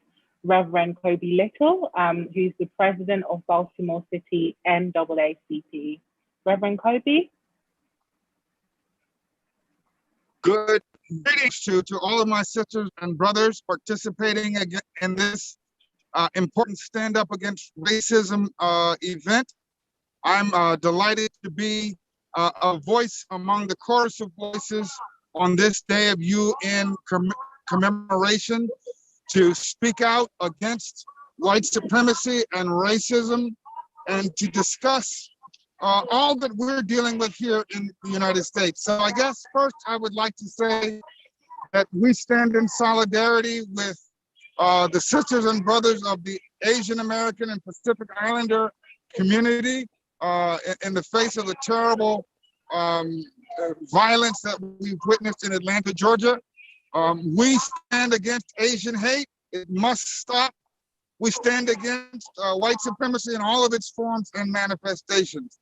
Reverend Kobe Little, who's the president of Baltimore City NAACP. Reverend Kobe. Good greetings to all of my sisters and brothers participating in this important Stand Up Against Racism event. I'm delighted to be a voice among the chorus of voices on this day of UN commemoration to speak out against white supremacy and racism and to discuss all that we're dealing with here in the United States. So I guess first I would like to say that we stand in solidarity with the sisters and brothers of the Asian American and Pacific Islander community in the face of the terrible violence that we've witnessed in Atlanta, Georgia. We stand against Asian hate. It must stop. We stand against white supremacy in all of its forms and manifestations.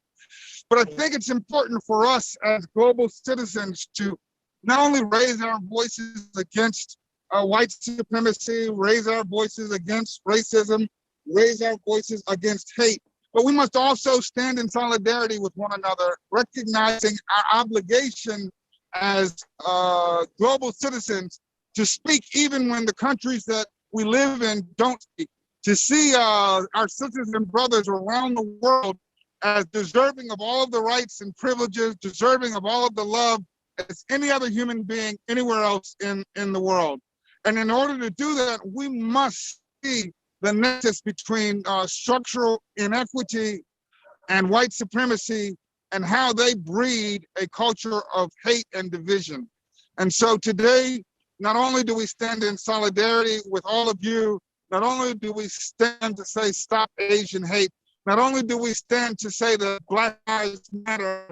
But I think it's important for us as global citizens to not only raise our voices against white supremacy, raise our voices against racism, raise our voices against hate, but we must also stand in solidarity with one another, recognizing our obligation as global citizens to speak even when the countries that we live in don't speak, to see our sisters and brothers around the world as deserving of all of the rights and privileges, deserving of all of the love as any other human being anywhere else in the world. And in order to do that, we must see the nexus between structural inequity and white supremacy and how they breed a culture of hate and division. And so today, not only do we stand in solidarity with all of you, not only do we stand to say stop Asian hate, not only do we stand to say that Black Lives Matter,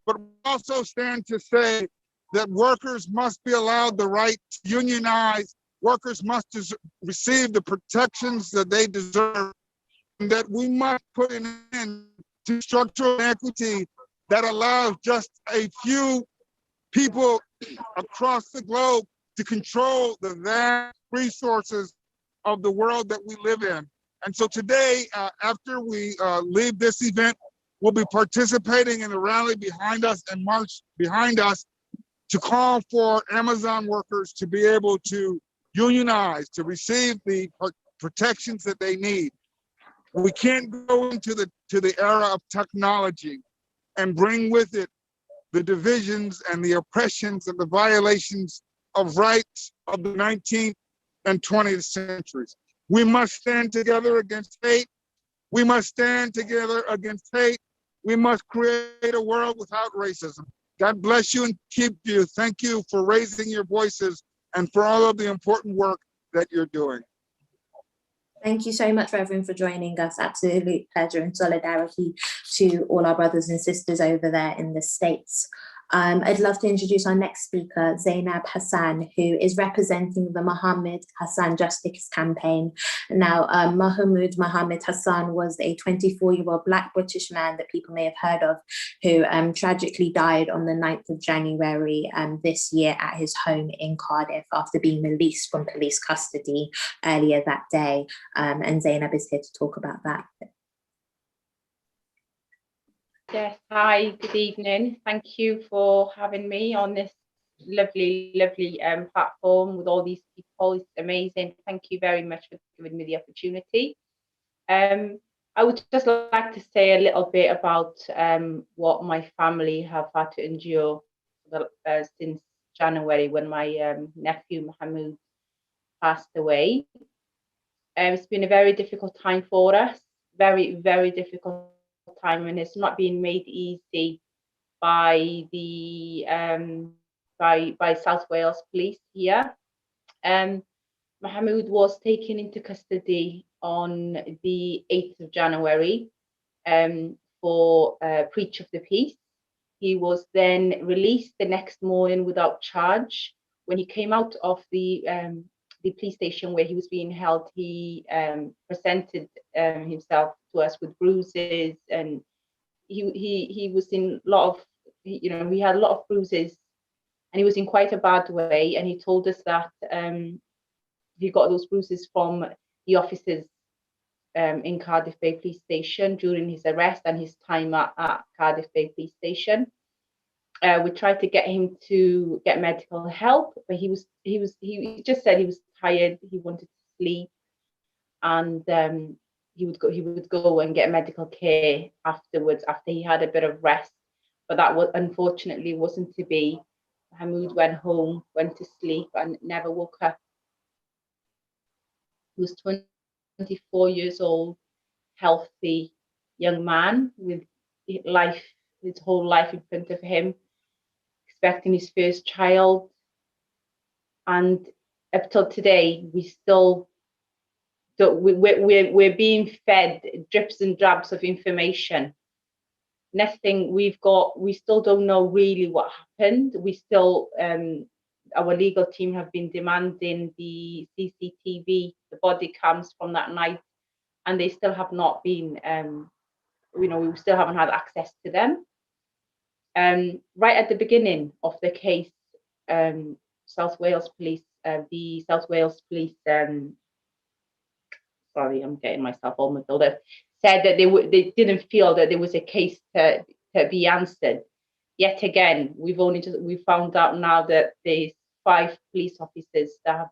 but we also stand to say that workers must be allowed the right to unionize, workers must receive the protections that they deserve, and that we must put an end to structural inequity that allows just a few people across the globe to control the vast resources of the world that we live in. And so today, after we leave this event, we'll be participating in the rally behind us and march behind us to call for Amazon workers to be able to unionize, to receive the protections that they need. We can't go into the era of technology and bring with it the divisions and the oppressions and the violations of rights of the 19th and 20th centuries. We must stand together against hate. We must stand together against hate. We must create a world without racism. God bless you and keep you. Thank you for raising your voices and for all of the important work that you're doing. Thank you so much, Reverend, for joining us. Absolute pleasure and solidarity to all our brothers and sisters over there in the States. I'd love to introduce our next speaker, Zainab Hassan, who is representing the Mohammed Hassan Justice Campaign. Now, Mahmoud Mohammed Hassan was a 24-year-old Black British man that people may have heard of, who tragically died on the 9th of January this year at his home in Cardiff after being released from police custody earlier that day. And Zainab is here to talk about that. Yes, hi, good evening. Thank you for having me on this lovely platform with all these people. It's amazing. Thank you very much for giving me the opportunity. I would just like to say a little bit about what my family have had to endure since January when my nephew Mahmoud passed away. It's been a very difficult time for us, very, very difficult time, and it's not been made easy by the by South Wales Police here. Mahmoud was taken into custody on the 8th of January for breach of the peace. He was then released the next morning without charge. When he came out of the police station where he was being held, he presented himself to us with bruises, and he was in a lot of, he had a lot of bruises, and he was in quite a bad way. And he told us that he got those bruises from the officers in Cardiff Bay Police Station during his arrest and his time at Cardiff Bay Police Station. We tried to get him to get medical help, but he just said he was tired, he wanted to sleep, and he would go and get medical care afterwards after he had a bit of rest. But that was unfortunately wasn't to be. Mahmoud went home, went to sleep, and never woke up. He was 24 years old, healthy young man with his whole life in front of him, expecting his first child. And up till today, we're being fed drips and drabs of information. Nothing we still don't know really what happened. We still our legal team have been demanding the CCTV, the body cams from that night, and they still have not been, we still haven't had access to them. Right at the beginning of the case, South Wales Police, the South Wales Police, sorry, I'm getting myself all muddled up, said that they didn't feel that there was a case to be answered. Yet again, we found out now that there's 5 police officers that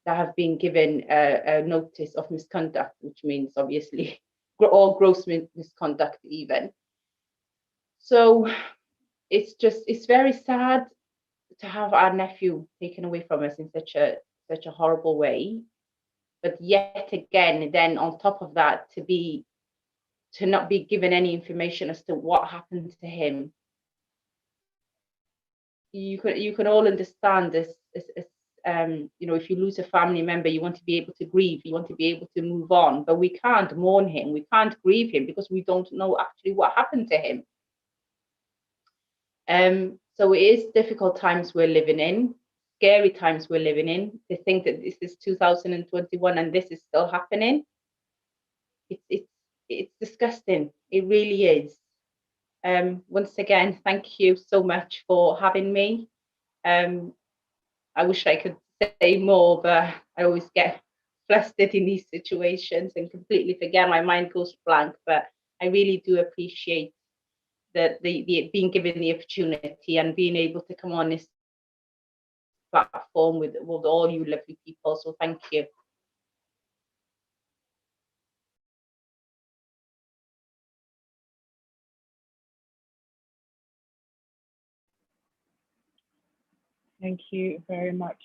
have been given a notice of misconduct, which means obviously all gross misconduct even. So it's very sad to have our nephew taken away from us in such a horrible way. But yet again, then on top of that, to not be given any information as to what happened to him. You can all understand this. If you lose a family member, you want to be able to grieve, you want to be able to move on, but we can't mourn him, we can't grieve him because we don't know actually what happened to him. So it is difficult times we're living in, scary times we're living in. To think that this is 2021 and this is still happening, it's disgusting. It really is. Once again, thank you so much for having me. I wish I could say more, but I always get flustered in these situations and completely forget. My mind goes blank. But I really do appreciate that the being given the opportunity and being able to come on this platform with all you lovely people. So thank you. Thank you very much,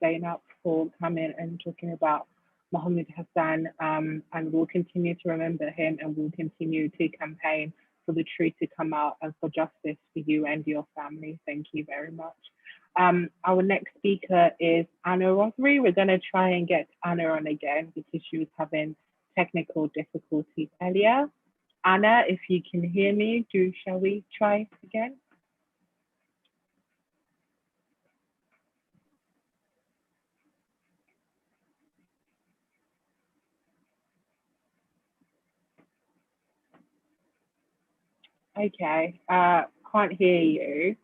Zainab, for coming and talking about Mohammed Hassan, and we'll continue to remember him, and we'll continue to campaign for the truth to come out and for justice for you and your family. Thank you very much. Our next speaker is Anna Rothery. We're going to try and get Anna on again because she was having technical difficulties earlier. Anna, if you can hear me, shall we try again? Okay, can't hear you.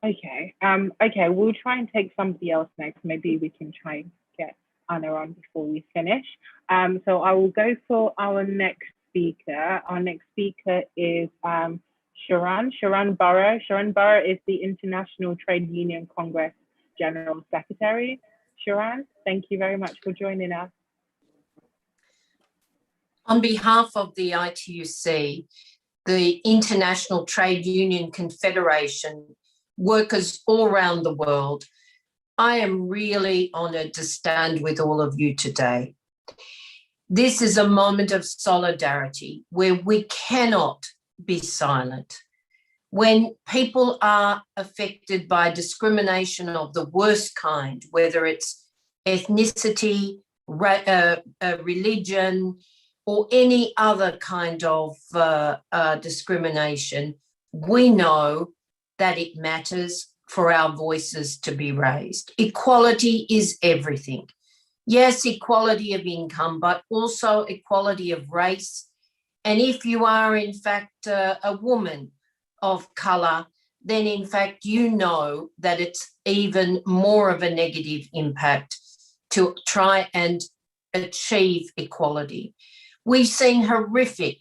Okay, we'll try and take somebody else next. Maybe we can try and get Anna on before we finish. So I will go for our next speaker. Our next speaker is Sharan Burrow. Sharan Burrow is the International Trade Union Congress General Secretary. Sharan, thank you very much for joining us. On behalf of the ITUC, the International Trade Union Confederation, workers all around the world, I am really honoured to stand with all of you today. This is a moment of solidarity where we cannot be silent. When people are affected by discrimination of the worst kind, whether it's ethnicity, religion, or any other kind of discrimination, we know that it matters for our voices to be raised. Equality is everything. Yes, equality of income, but also equality of race. And if you are in fact a woman of colour, then in fact you know that it's even more of a negative impact to try and achieve equality. We've seen horrific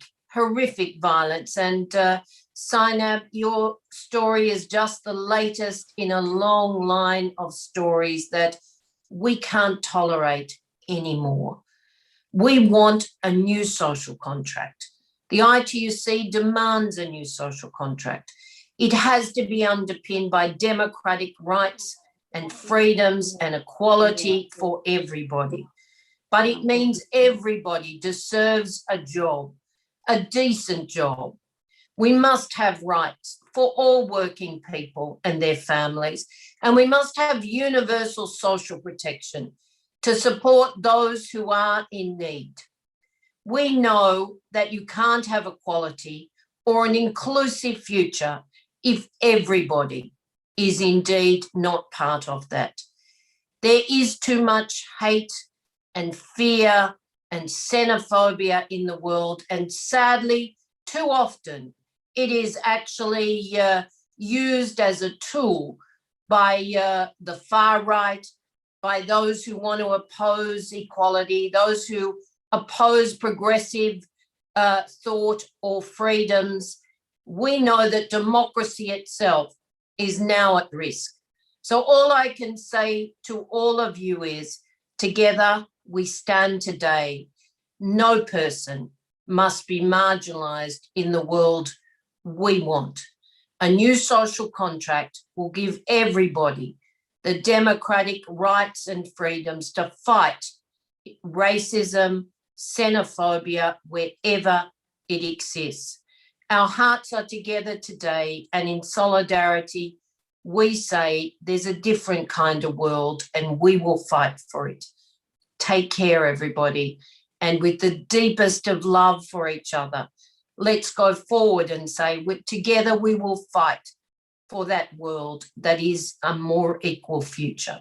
violence, and Zainab, your story is just the latest in a long line of stories that we can't tolerate anymore. We want a new social contract. The ITUC demands a new social contract. It has to be underpinned by democratic rights and freedoms and equality for everybody. But it means everybody deserves a job, a decent job. We must have rights for all working people and their families, and we must have universal social protection to support those who are in need. We know that you can't have equality or an inclusive future if everybody is indeed not part of that. There is too much hate and fear and xenophobia in the world, and sadly, too often, it is actually used as a tool by the far right, by those who want to oppose equality, those who oppose progressive thought or freedoms. We know that democracy itself is now at risk. So all I can say to all of you is, together we stand today. No person must be marginalized in the world we want. A new social contract will give everybody the democratic rights and freedoms to fight racism, xenophobia, wherever it exists. Our hearts are together today, and in solidarity, we say there's a different kind of world and we will fight for it. Take care, everybody. And with the deepest of love for each other, let's go forward and say, together we will fight for that world that is a more equal future.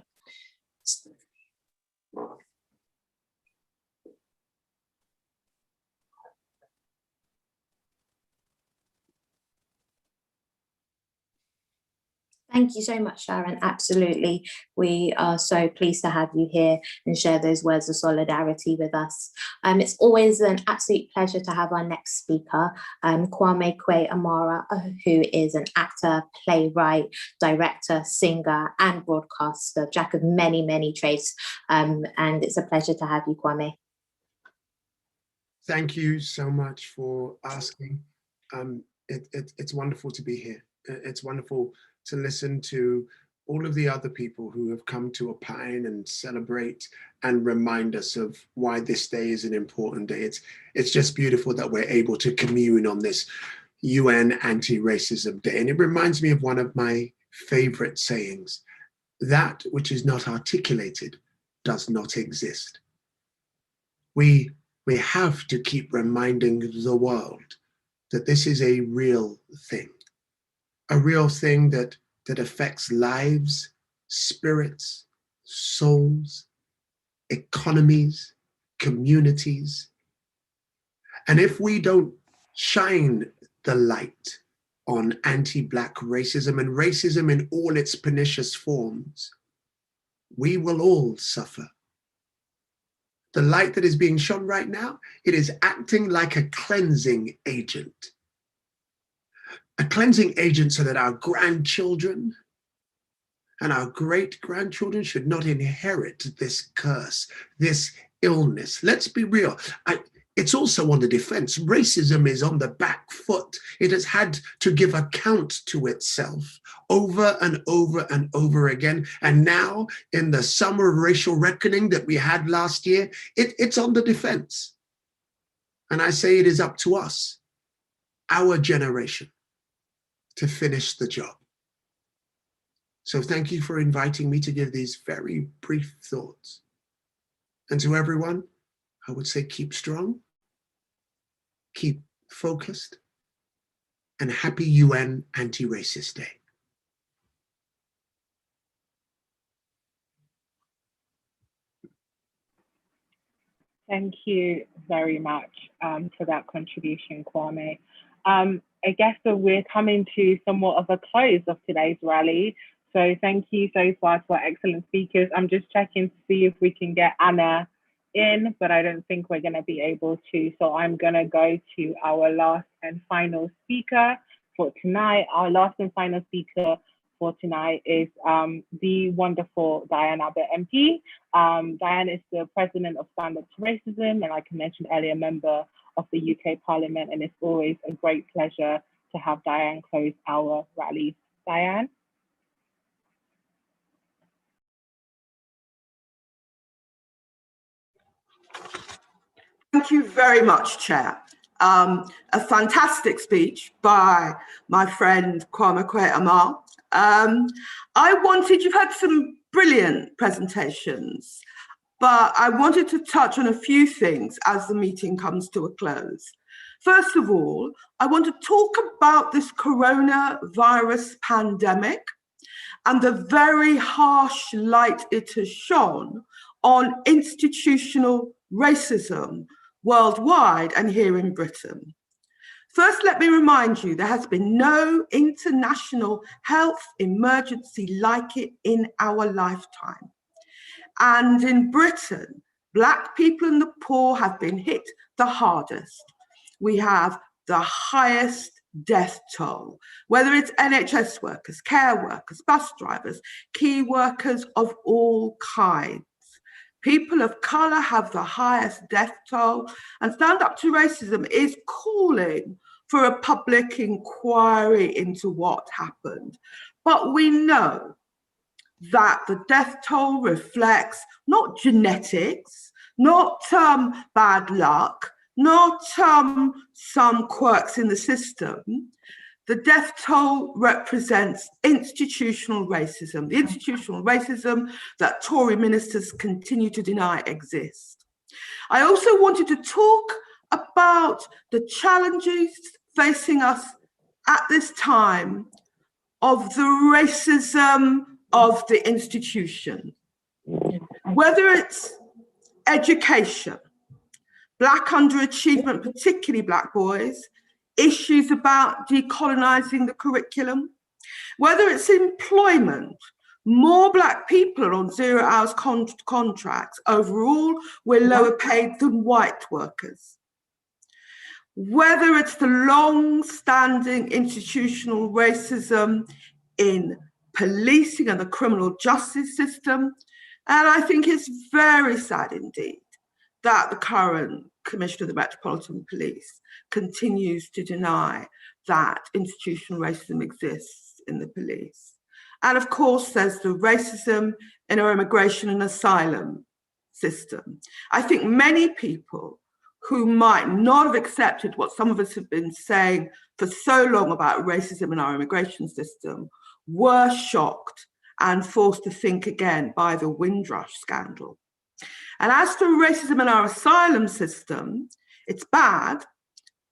Thank you so much, Sharan. Absolutely. We are so pleased to have you here and share those words of solidarity with us. It's always an absolute pleasure to have our next speaker, Kwame Kwei-Armah, who is an actor, playwright, director, singer, and broadcaster, jack of many, many trades. And it's a pleasure to have you, Kwame. Thank you so much for asking. It's wonderful to be here. It's wonderful to listen to all of the other people who have come to opine and celebrate and remind us of why this day is an important day. It's just beautiful that we're able to commune on this UN Anti-Racism Day. And it reminds me of one of my favorite sayings: that which is not articulated does not exist. We have to keep reminding the world that this is a real thing. A real thing that affects lives, spirits, souls, economies, communities. And if we don't shine the light on anti-Black racism and racism in all its pernicious forms, we will all suffer. The light that is being shone right now, it is acting like a cleansing agent. A cleansing agent so that our grandchildren and our great-grandchildren should not inherit this curse, this illness. Let's be real. It's also on the defense. Racism is on the back foot. It has had to give account to itself over and over and over again. And now, in the summer of racial reckoning that we had last year, it's on the defense. And I say it is up to us, our generation, to finish the job. So thank you for inviting me to give these very brief thoughts. And to everyone, I would say keep strong, keep focused, and happy UN Anti-Racist Day. Thank you very much for that contribution, Kwame. I guess that we're coming to somewhat of a close of today's rally. So thank you so far to our excellent speakers. I'm just checking to see if we can get Anna in, but I don't think we're going to be able to. So I'm going to go to our last and final speaker for tonight. Our last and final speaker for tonight is the wonderful Diane Abbott MP. Diane is the president of Stand Up to Racism, and like I mentioned earlier, member of the UK Parliament, and it's always a great pleasure to have Diane close our rally. Diane? Thank you very much, Chair. A fantastic speech by my friend Kwame Kwei-Armah. You've had some brilliant presentations, but I wanted to touch on a few things as the meeting comes to a close. First of all, I want to talk about this coronavirus pandemic and the very harsh light it has shone on institutional racism worldwide and here in Britain. First, let me remind you, there has been no international health emergency like it in our lifetime. And in Britain, Black people and the poor have been hit the hardest. We have the highest death toll, whether it's NHS workers, care workers, bus drivers, key workers of all kinds. People of colour have the highest death toll, and Stand Up to Racism is calling for a public inquiry into what happened. But we know that the death toll reflects not genetics, not bad luck, not some quirks in the system. The death toll represents institutional racism, the institutional racism that Tory ministers continue to deny exists. I also wanted to talk about the challenges facing us at this time of the racism of the institution, whether it's education, Black underachievement, particularly Black boys, issues about decolonising the curriculum, whether it's employment, more Black people are on 0 hours contracts. Overall, we're lower paid than white workers. Whether it's the long-standing institutional racism in policing and the criminal justice system, and I think it's very sad indeed that the current Commissioner of the Metropolitan Police continues to deny that institutional racism exists in the police. And of course, there's the racism in our immigration and asylum system. I think many people who might not have accepted what some of us have been saying for so long about racism in our immigration system were shocked and forced to think again by the Windrush scandal. And as for racism in our asylum system, it's bad,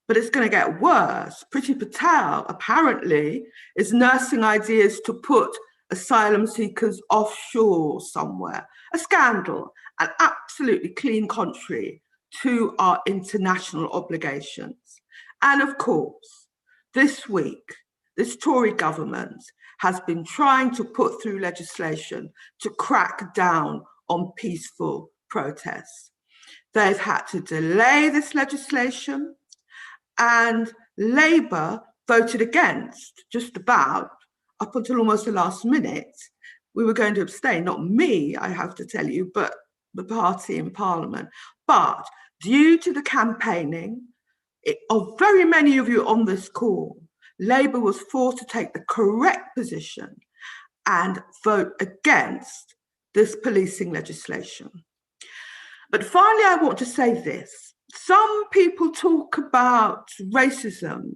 but it's going to get worse. Priti Patel apparently is nursing ideas to put asylum seekers offshore somewhere. A scandal, and absolutely clean contrary to our international obligations. And of course, this week, this Tory government has been trying to put through legislation to crack down on peaceful protests. They've had to delay this legislation, and Labour voted against just about up until almost the last minute. We were going to abstain, not me, I have to tell you, but the party in Parliament. But due to the campaigning of very many of you on this call, Labour was forced to take the correct position and vote against this policing legislation. But finally, I want to say this. Some people talk about racism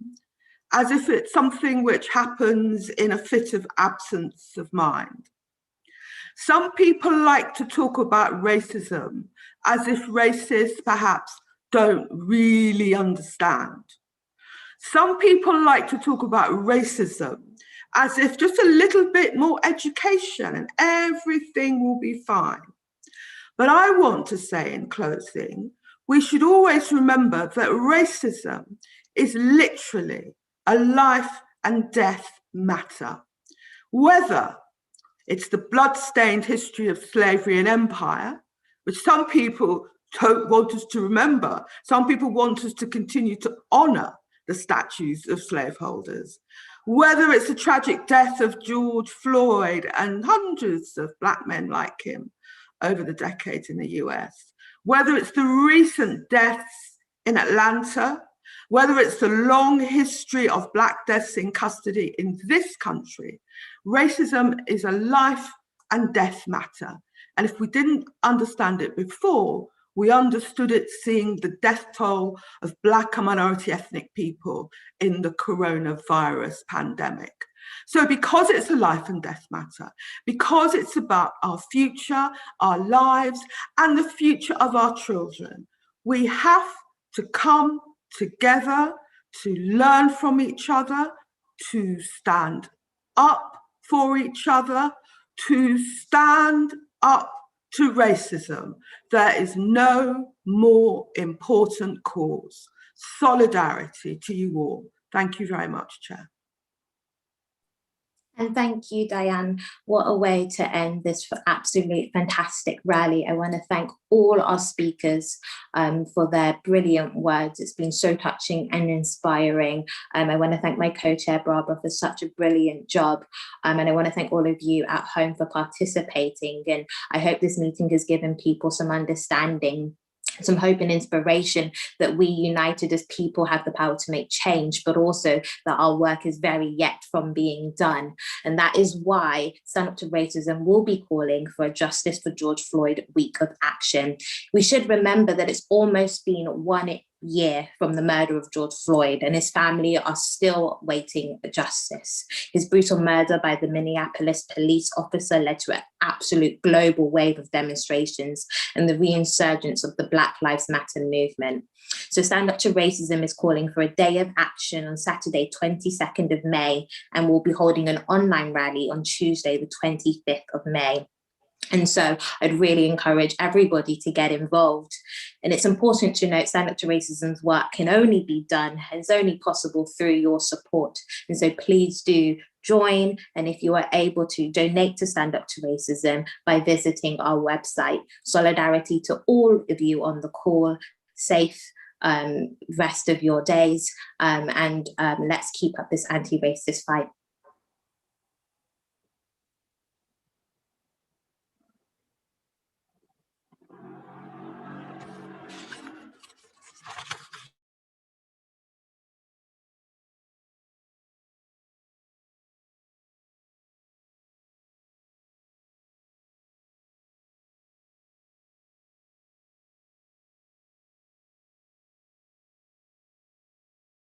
as if it's something which happens in a fit of absence of mind. Some people like to talk about racism as if racists perhaps don't really understand. Some people like to talk about racism as if just a little bit more education and everything will be fine. But I want to say in closing, we should always remember that racism is literally a life and death matter. Whether it's the blood-stained history of slavery and empire, which some people don't want us to remember. Some people want us to continue to honour the statues of slaveholders. Whether it's the tragic death of George Floyd and hundreds of Black men like him over the decades in the US, whether it's the recent deaths in Atlanta, whether it's the long history of Black deaths in custody in this country, racism is a life and death matter. And if we didn't understand it before, we understood it seeing the death toll of Black and minority ethnic people in the coronavirus pandemic. So because it's a life and death matter, because it's about our future, our lives, and the future of our children, we have to come together to learn from each other, to stand up for each other, to stand up to racism. There is no more important cause. Solidarity to you all. Thank you very much, Chair. And thank you, Diane. What a way to end this absolutely fantastic rally. I want to thank all our speakers for their brilliant words. It's been so touching and inspiring. I want to thank my co-chair, Barbara, for such a brilliant job. And I want to thank all of you at home for participating. And I hope this meeting has given people some understanding, some hope and inspiration that we united as people have the power to make change, but also that our work is very yet from being done. And that is why Stand Up to Racism will be calling for a Justice for George Floyd week of action. We should remember that it's almost been 1 year from the murder of George Floyd, and his family are still waiting for justice. His brutal murder by the Minneapolis police officer led to an absolute global wave of demonstrations and the reinsurgence of the Black Lives Matter movement. So Stand Up to Racism is calling for a day of action on Saturday, 22nd of May, and we'll be holding an online rally on Tuesday, the 25th of May. And so I'd really encourage everybody to get involved. And it's important to note Stand Up to Racism's work can only be done, and it's only possible through your support. And so please do join. And if you are able to, donate to Stand Up to Racism by visiting our website. Solidarity to all of you on the call. Safe rest of your days. And let's keep up this anti-racist fight.